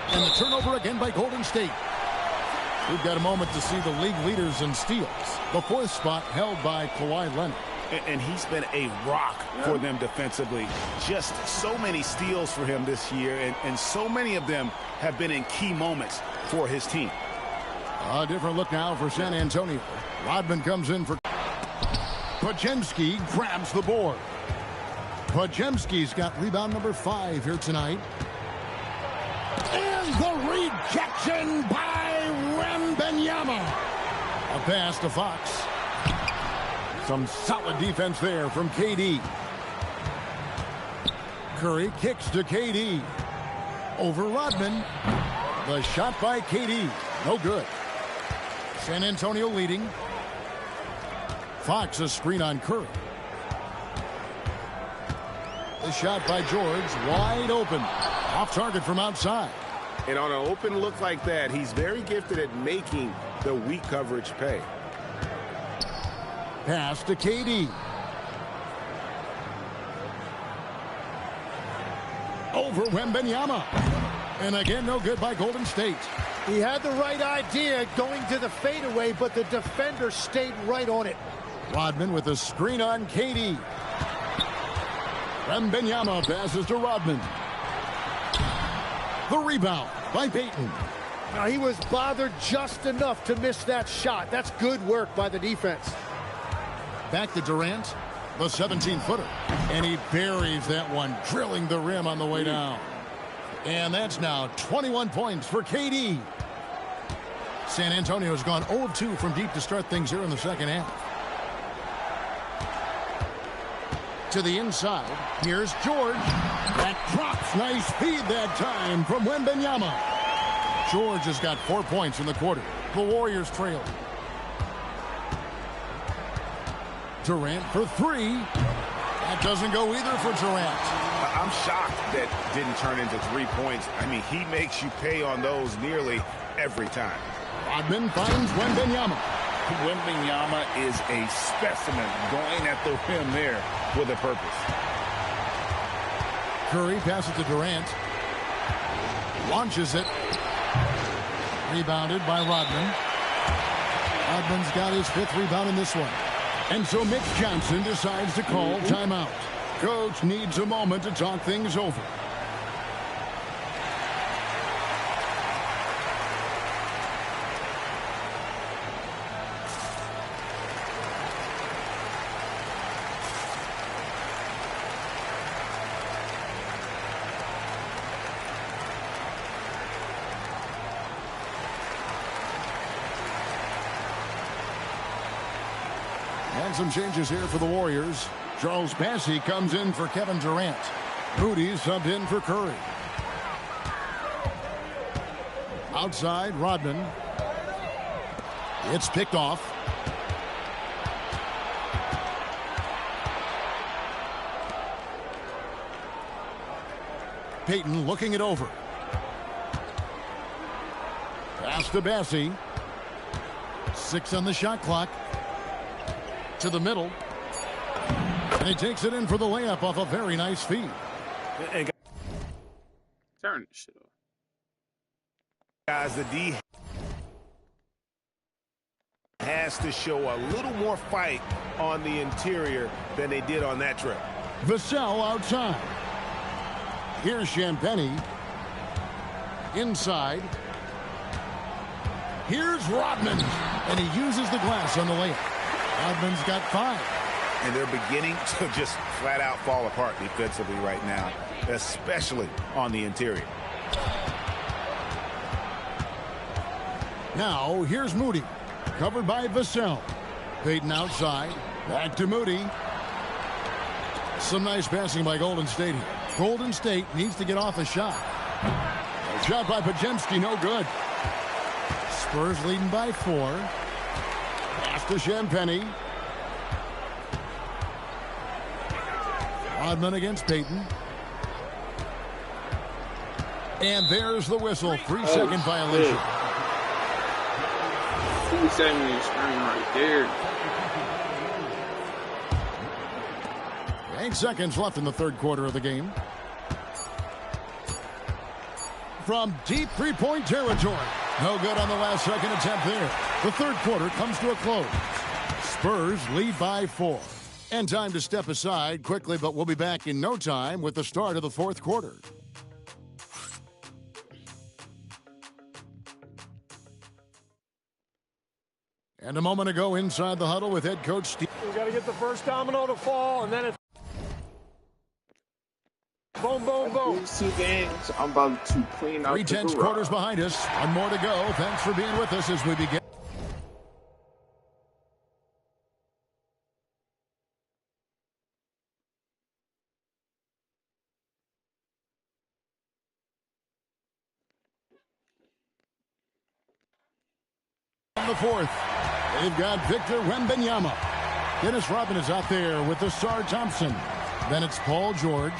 And the turnover again by Golden State. We've got a moment to see the league leaders in steals. The 4th spot held by Kawhi Leonard. And he's been a rock for them defensively. Just so many steals for him this year, and so many of them have been in key moments for his team. A different look now for San Antonio. Rodman comes in for Podziemski, grabs the board. Podziemski's got rebound number 5 here tonight. And the rejection by Wembanyama. A pass to Fox. Some solid defense there from KD. Curry kicks to KD. Over Rodman. The shot by KD. No good. San Antonio leading. Fox a screen on Curry. The shot by George. Wide open. Off target from outside. And on an open look like that, he's very gifted at making the weak coverage pay. Pass to KD. Over Wembanyama. And again, no good by Golden State. He had the right idea going to the fadeaway, but the defender stayed right on it. Rodman with a screen on KD. Wembanyama passes to Rodman. The rebound by Payton. Now, he was bothered just enough to miss that shot. That's good work by the defense. Back to Durant, the 17-footer. And he buries that one, drilling the rim on the way down. And that's now 21 points for KD. San Antonio's gone 0-2 from deep to start things here in the second half. To the inside, here's George. That drops, nice feed that time from Wembanyama. George has got 4 points in the quarter. The Warriors trail. Durant for 3. That doesn't go either for Durant. I'm shocked that didn't turn into 3 points. I mean, he makes you pay on those nearly every time. Rodman finds Wembanyama. Wembanyama is a specimen going at the rim there with a purpose. Curry passes to Durant. Launches it. Rebounded by Rodman. Rodman's got his 5th rebound in this one. And so Mitch Johnson decides to call timeout. Coach needs a moment to talk things over. And some changes here for the Warriors. Charles Bassey comes in for Kevin Durant. Rudy subbed in for Curry. Outside, Rodman. It's picked off. Payton looking it over. Pass to Bassey. 6 on the shot clock. To the middle. And he takes it in for the layup off a very nice feed. Turn this shit off. Guys, the D has to show a little more fight on the interior than they did on that trip. Vassell outside. Here's Champagnie. Inside. Here's Rodman. And he uses the glass on the layup. Rodman's got 5. And they're beginning to just flat out fall apart defensively right now, especially on the interior. Now, here's Moody. Covered by Vassell. Payton outside. Back to Moody. Some nice passing by Golden State here. Golden State needs to get off a shot. A shot by Podziemski, no good. Spurs leading by 4. Pass to Champagnie. Rodman against Payton. And there's the whistle. 3-second violation. 2-second screen right there. 8 seconds left in the third quarter of the game. From deep three-point territory. No good on the last second attempt there. The third quarter comes to a close. Spurs lead by 4. And time to step aside quickly, but we'll be back in no time with the start of the fourth quarter. And a moment ago inside the huddle with head coach Steve. We got to get the first domino to fall, and then it's boom, boom, boom. These 2 games, I'm about to clean out 3 tense quarters behind us. One more to go. Thanks for being with us as we begin. The fourth. They've got Victor Wembanyama. Dennis Rodman is out there with Asar Thompson. Then it's Paul George.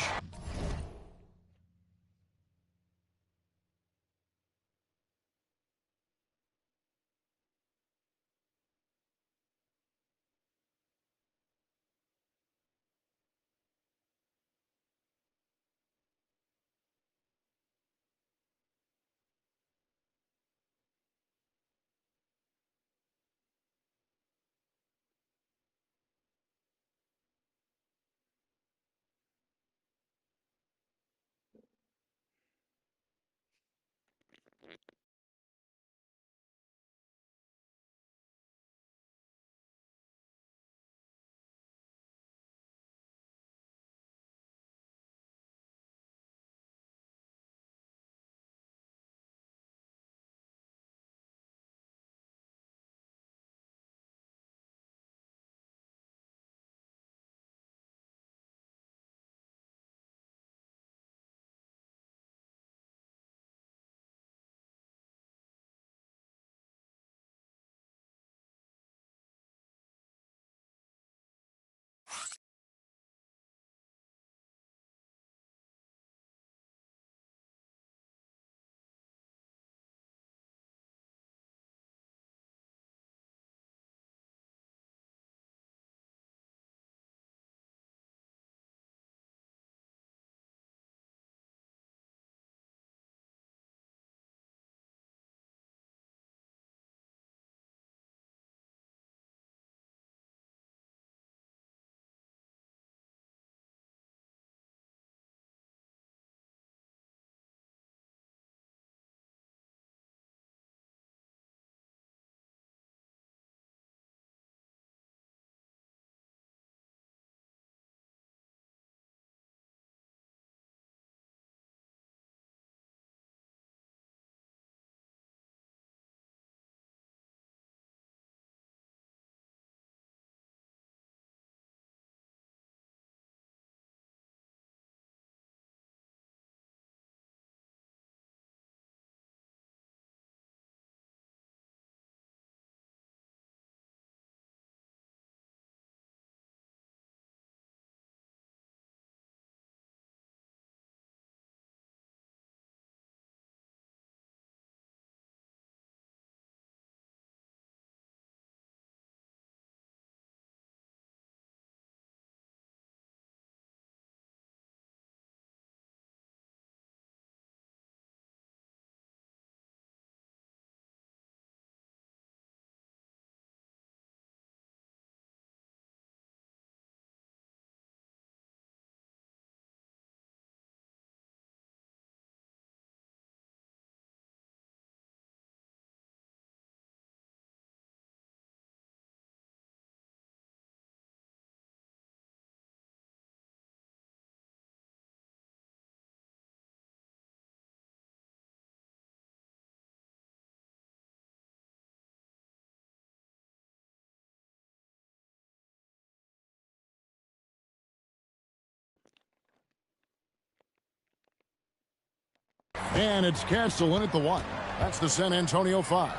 And it's Castle in at the 1. That's the San Antonio 5.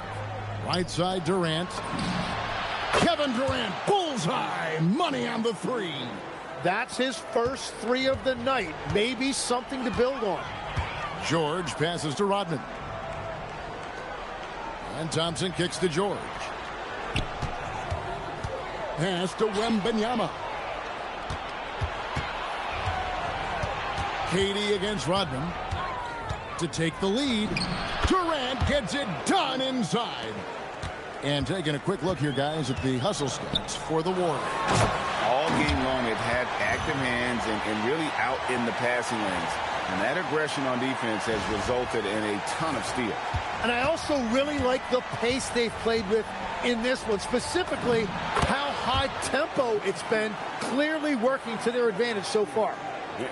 Right side, Durant. Kevin Durant, bullseye, money on the 3. That's his first 3 of the night. Maybe something to build on. George passes to Rodman. And Thompson kicks to George. Pass to Wembanyama. KD against Rodman to take the lead. Durant gets it done inside. And taking a quick look here, guys, at the hustle stats for the Warriors. All game long, it had active hands and really out in the passing lanes. And that aggression on defense has resulted in a ton of steals. And I also really like the pace they've played with in this one, specifically how high tempo it's been, clearly working to their advantage so far.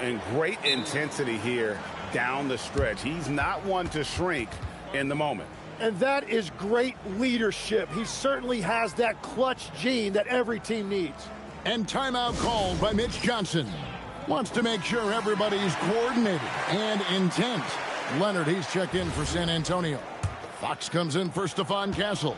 And great intensity here down the stretch. He's not one to shrink in the moment. And that is great leadership. He certainly has that clutch gene that every team needs. And timeout called by Mitch Johnson. Wants to make sure everybody's coordinated and intent. Leonard, he's checked in for San Antonio. Fox comes in for Stephon Castle.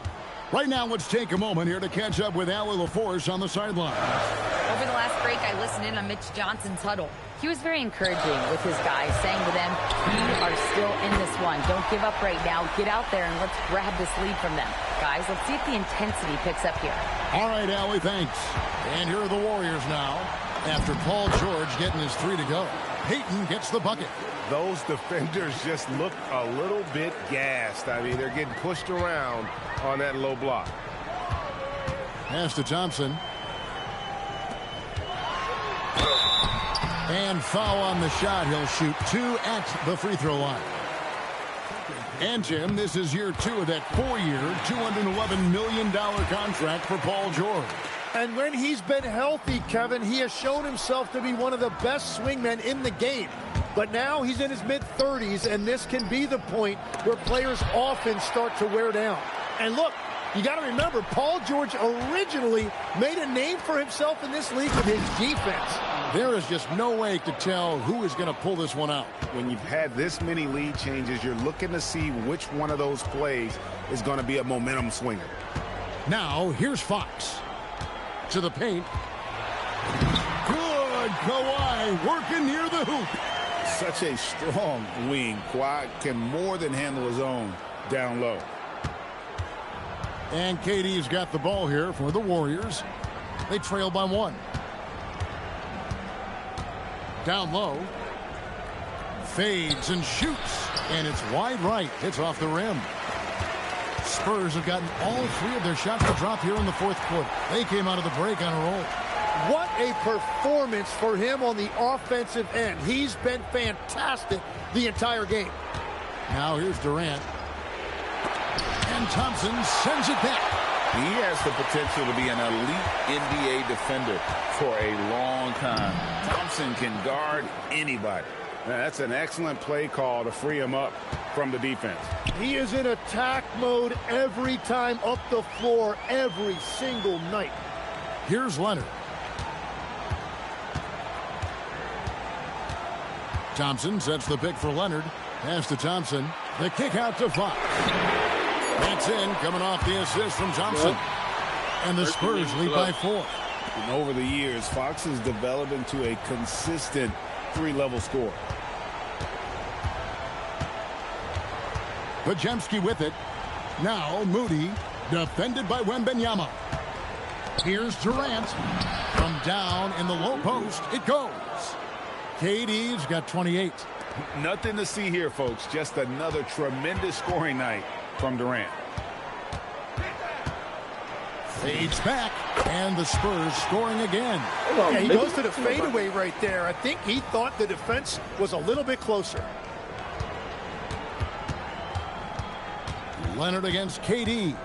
Right now, let's take a moment here to catch up with Allie LaForce on the sideline. Over the last break, I listened in on Mitch Johnson's huddle. He was very encouraging with his guys, saying to them, "We are still in this one. Don't give up right now. Get out there and let's grab this lead from them." Guys, let's see if the intensity picks up here. All right, Allie, thanks. And here are the Warriors now. After Paul George getting his 3 to go, Payton gets the bucket. Those defenders just look a little bit gassed. I mean, they're getting pushed around on that low block. Pass to Thompson. And foul on the shot. He'll shoot 2 at the free throw line. And, Jim, this is year 2 of that 4-year, $211 million contract for Paul George. And when he's been healthy, Kevin, he has shown himself to be one of the best swingmen in the game. But now he's in his mid-30s, and this can be the point where players often start to wear down. And look, you got to remember, Paul George originally made a name for himself in this league with his defense. There is just no way to tell who is going to pull this one out. When you've had this many lead changes, you're looking to see which one of those plays is going to be a momentum swinger. Now, here's Fox. To the paint. Good. Kawhi working near the hoop. Such a strong wing. Kawhi can more than handle his own down low. And KD's got the ball here for the Warriors. They trail by 1. Down low. Fades and shoots. And it's wide right. It's off the rim. Spurs have gotten all 3 of their shots to drop here in the 4th quarter. They came out of the break on a roll. What a performance for him on the offensive end. He's been fantastic the entire game. Now here's Durant. And Thompson sends it back. He has the potential to be an elite NBA defender for a long time. Thompson can guard anybody. That's an excellent play call to free him up from the defense. He is in attack mode every time up the floor, every single night. Here's Leonard. Thompson sets the pick for Leonard. Pass to Thompson. The kick out to Fox. That's in, coming off the assist from Thompson. And the Spurs lead by 4. And over the years, Fox has developed into a consistent 3-level score. Pajemski with it. Now Moody, defended by Wembanyama. Here's Durant. From down in the low post, it goes. KD's got 28. Nothing to see here, folks. Just another tremendous scoring night from Durant. Fades back, and the Spurs scoring again. Yeah, he goes to the fadeaway right there. I think he thought the defense was a little bit closer. Leonard against KD.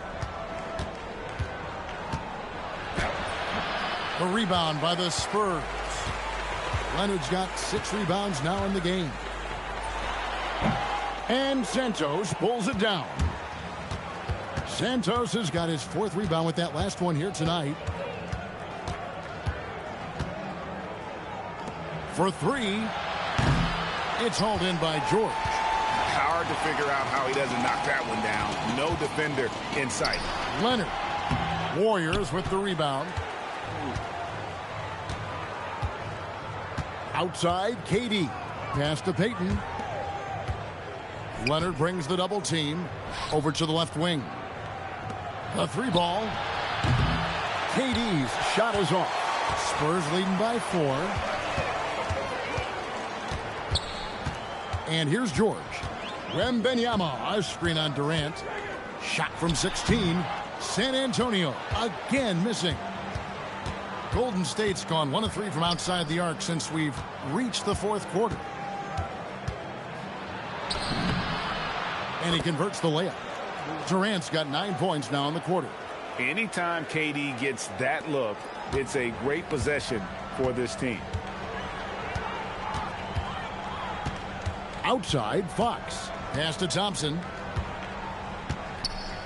The rebound by the Spurs. Leonard's got 6 rebounds now in the game. And Santos pulls it down. Santos has got his 4th rebound with that last one here tonight. For 3. It's hauled in by George. Power hard to figure out how he doesn't knock that one down. No defender in sight. Leonard. Warriors with the rebound. Outside, KD. Pass to Peyton. Leonard brings the double team over to the left wing. A 3-ball. KD's shot is off. Spurs leading by 4. And here's George. Wembanyama, a screen on Durant. Shot from 16. San Antonio again missing. Golden State's gone 1 of 3 from outside the arc since we've reached the 4th quarter. And he converts the layup. Durant's got 9 points now in the quarter. Anytime KD gets that look, it's a great possession for this team. Outside, Fox. Pass to Thompson.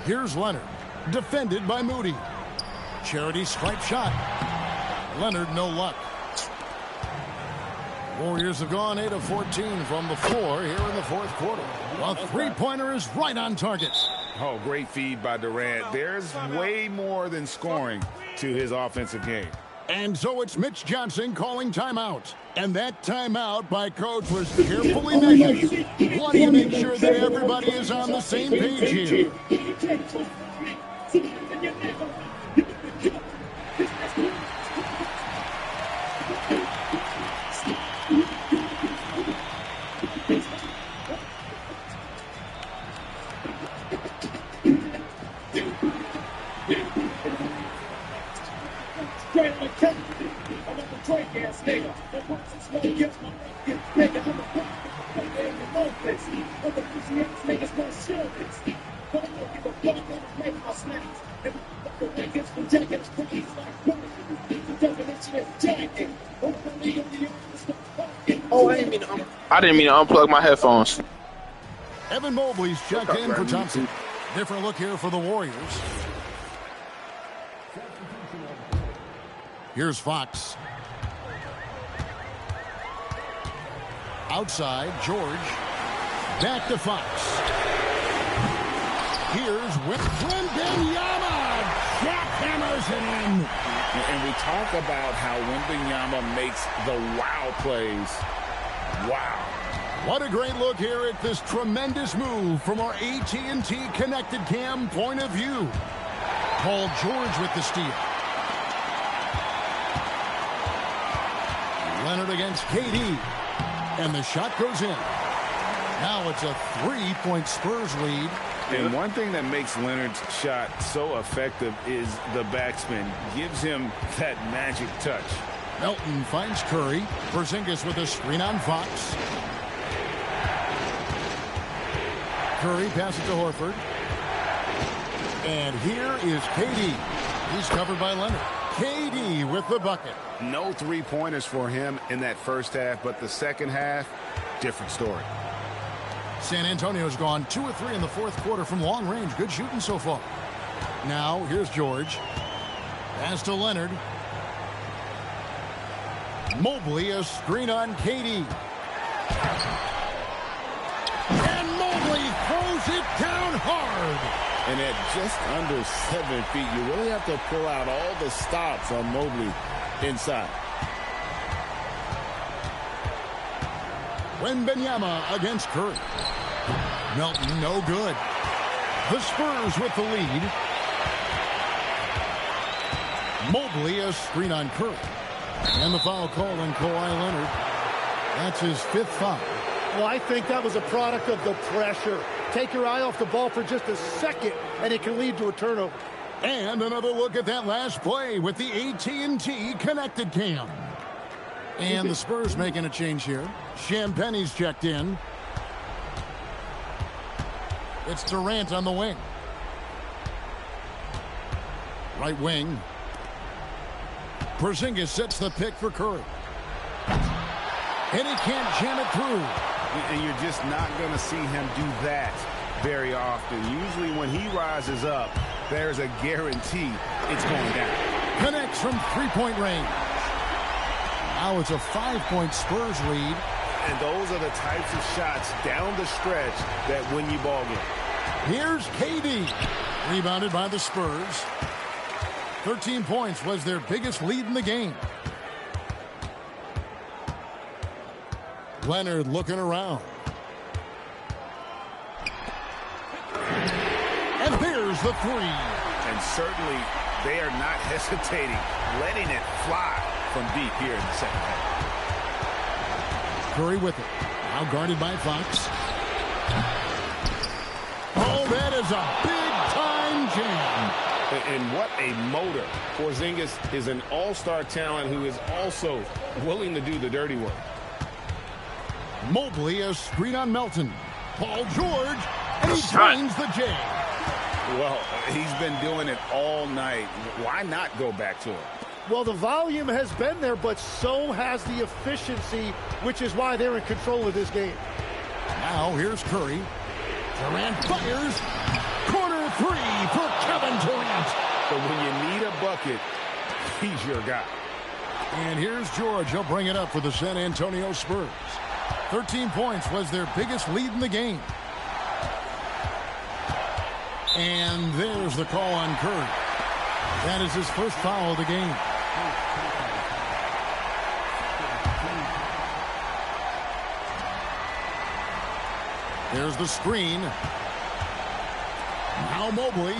Here's Leonard. Defended by Moody. Charity stripe shot. Leonard, no luck. Warriors have gone 8 of 14 from the floor here in the 4th quarter. A 3-pointer is right on target. Oh, great feed by Durant. There's way more than scoring to his offensive game. And so it's Mitch Johnson calling timeout. And that timeout by Coach was carefully measured. Wanting to make sure that everybody is on the same page here. Oh, I didn't mean to unplug my headphones. Evan Mobley's checked in for Thompson. Different look here for the Warriors. Here's Fox. Outside, George. Back to Fox. Here's Wembanyama. Jackhammers it in. And we talk about how Wembanyama makes the wow plays. Wow. What a great look here at this tremendous move from our AT&T Connected Cam point of view. Paul George with the steal. Leonard against KD. And the shot goes in. Now it's a 3-point Spurs lead. And one thing that makes Leonard's shot so effective is the backspin. Gives him that magic touch. Melton finds Curry. Porzingis with a screen on Fox. Curry passes to Horford. And here is KD. He's covered by Leonard. KD with the bucket. No 3-pointers for him in that first half, but the second half, different story. San Antonio's gone 2 of 3 in the 4th quarter from long range. Good shooting so far. Now, here's George. Pass to Leonard. Mobley, a screen on KD. And Mobley throws it down hard. And at just under 7 feet, you really have to pull out all the stops on Mobley inside. Wembanyama against Curry. Melton, no good. The Spurs with the lead. Mobley, a screen on Curry. And the foul call on Kawhi Leonard. That's his 5th foul. Well, I think that was a product of the pressure. Take your eye off the ball for just a second, and it can lead to a turnover. And another look at that last play with the AT&T Connected Cam. And the Spurs making a change here. Champagne's checked in. It's Durant on the wing. Right wing. Porzingis sets the pick for Curry. And he can't jam it through. And you're just not going to see him do that very often. Usually when he rises up, there's a guarantee it's going down. Connects from 3-point range. Now it's a 5-point Spurs lead. And those are the types of shots down the stretch that win you ball games. Here's KD. Rebounded by the Spurs. 13 points was their biggest lead in the game. Leonard looking around. And there's the three. And certainly they are not hesitating, letting it fly from deep here in the second half. Curry with it. Now guarded by Fox. Oh, that is a big-time jam. And what a motor. Porzingis is an all-star talent who is also willing to do the dirty work. Mobley a screen on Melton. Paul George, and he drains the J. Well, he's been doing it all night. Why not go back to it? Well, the volume has been there, but so has the efficiency, which is why they're in control of this game. Now here's Curry. Durant fires. Corner three for Kevin Durant. But when you need a bucket, he's your guy. And here's George. He'll bring it up for the San Antonio Spurs. 13 points was their biggest lead in the game. And there's the call on Curry. That is his first foul of the game. There's the screen. Now Mobley.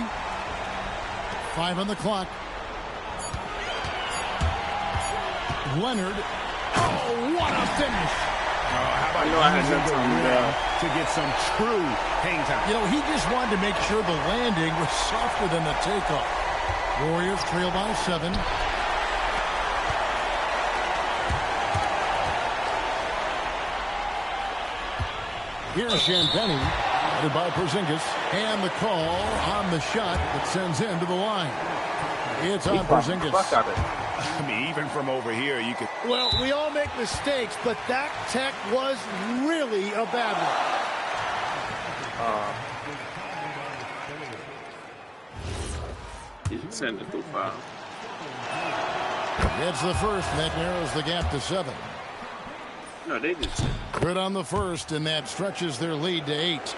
5 on the clock. Leonard. Oh, what a finish. How about using the rim to get some true hang time? You know, he just wanted to make sure the landing was softer than the takeoff. Warriors trail by 7. Here's Champagny, headed by Porzingis, and the call on the shot that sends him to the line. It's on Porzingis. I mean, even from over here, you could. Well, we all make mistakes, but that tech was really a bad one. He's sending through foul. It's the first, and that narrows the gap to 7. No, they just. Good on the first, and that stretches their lead to 8.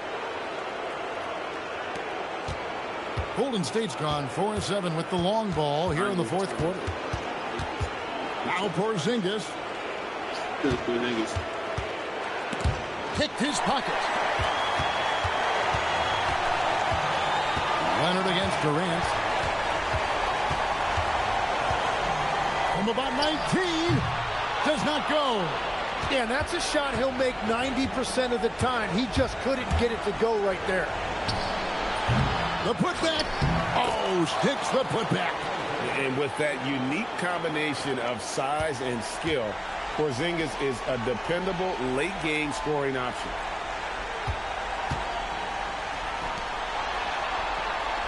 Golden State's gone 4-7 with the long ball here in the fourth quarter. Now Porzingis. Kicked his pocket. Leonard against Durant. From about 19. Does not go. Yeah, and that's a shot he'll make 90% of the time. He just couldn't get it to go right there. The putback. Oh, sticks the putback. And with that unique combination of size and skill, Porzingis is a dependable late-game scoring option.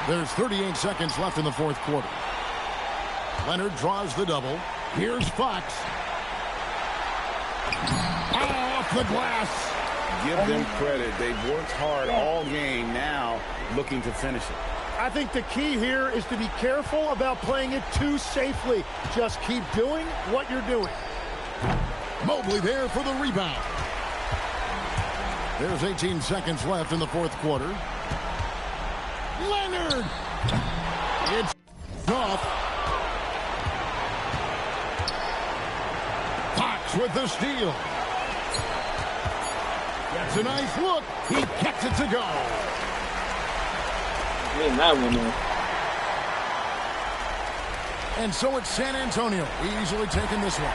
There's 38 seconds left in the fourth quarter. Leonard draws the double. Here's Fox. Off the glass. Give them credit. They've worked hard all game, now looking to finish it. I think the key here is to be careful about playing it too safely. Just keep doing what you're doing. Mobley there for the rebound. There's 18 seconds left in the fourth quarter. Leonard! It's off. Fox with the steal. That's a nice look. He gets it to go. That one, and so it's San Antonio easily taking this one.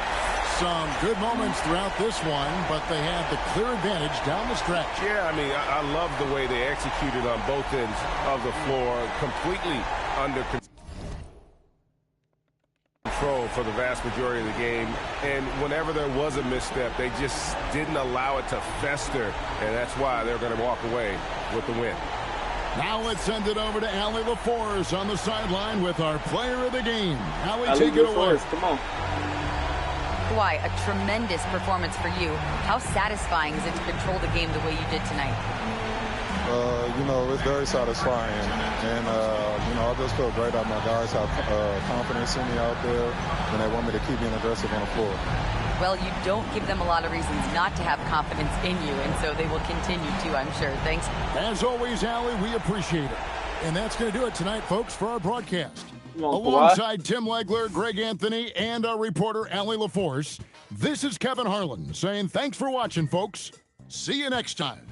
Some good moments throughout this one, but they had the clear advantage down the stretch. Yeah, I mean, I love the way they executed on both ends of the floor, completely under control for the vast majority of the game. And whenever there was a misstep, they just didn't allow it to fester, and that's why they're going to walk away with the win. Now let's send it over to Allie LaForce on the sideline with our player of the game. Allie, take it away. Come on. Kawhi, a tremendous performance for you. How satisfying is it to control the game the way you did tonight? You know, it's very satisfying. And, you know, I just feel great that my guys have confidence in me out there, and they want me to keep being aggressive on the floor. well, you don't give them a lot of reasons not to have confidence in you, and so they will continue to, I'm sure. Thanks. As always, Allie, we appreciate it. And that's going to do it tonight, folks, for our broadcast. on, Alongside Tim Legler, Greg Anthony, and our reporter, Allie LaForce, this is Kevin Harlan saying thanks for watching, folks. See you next time.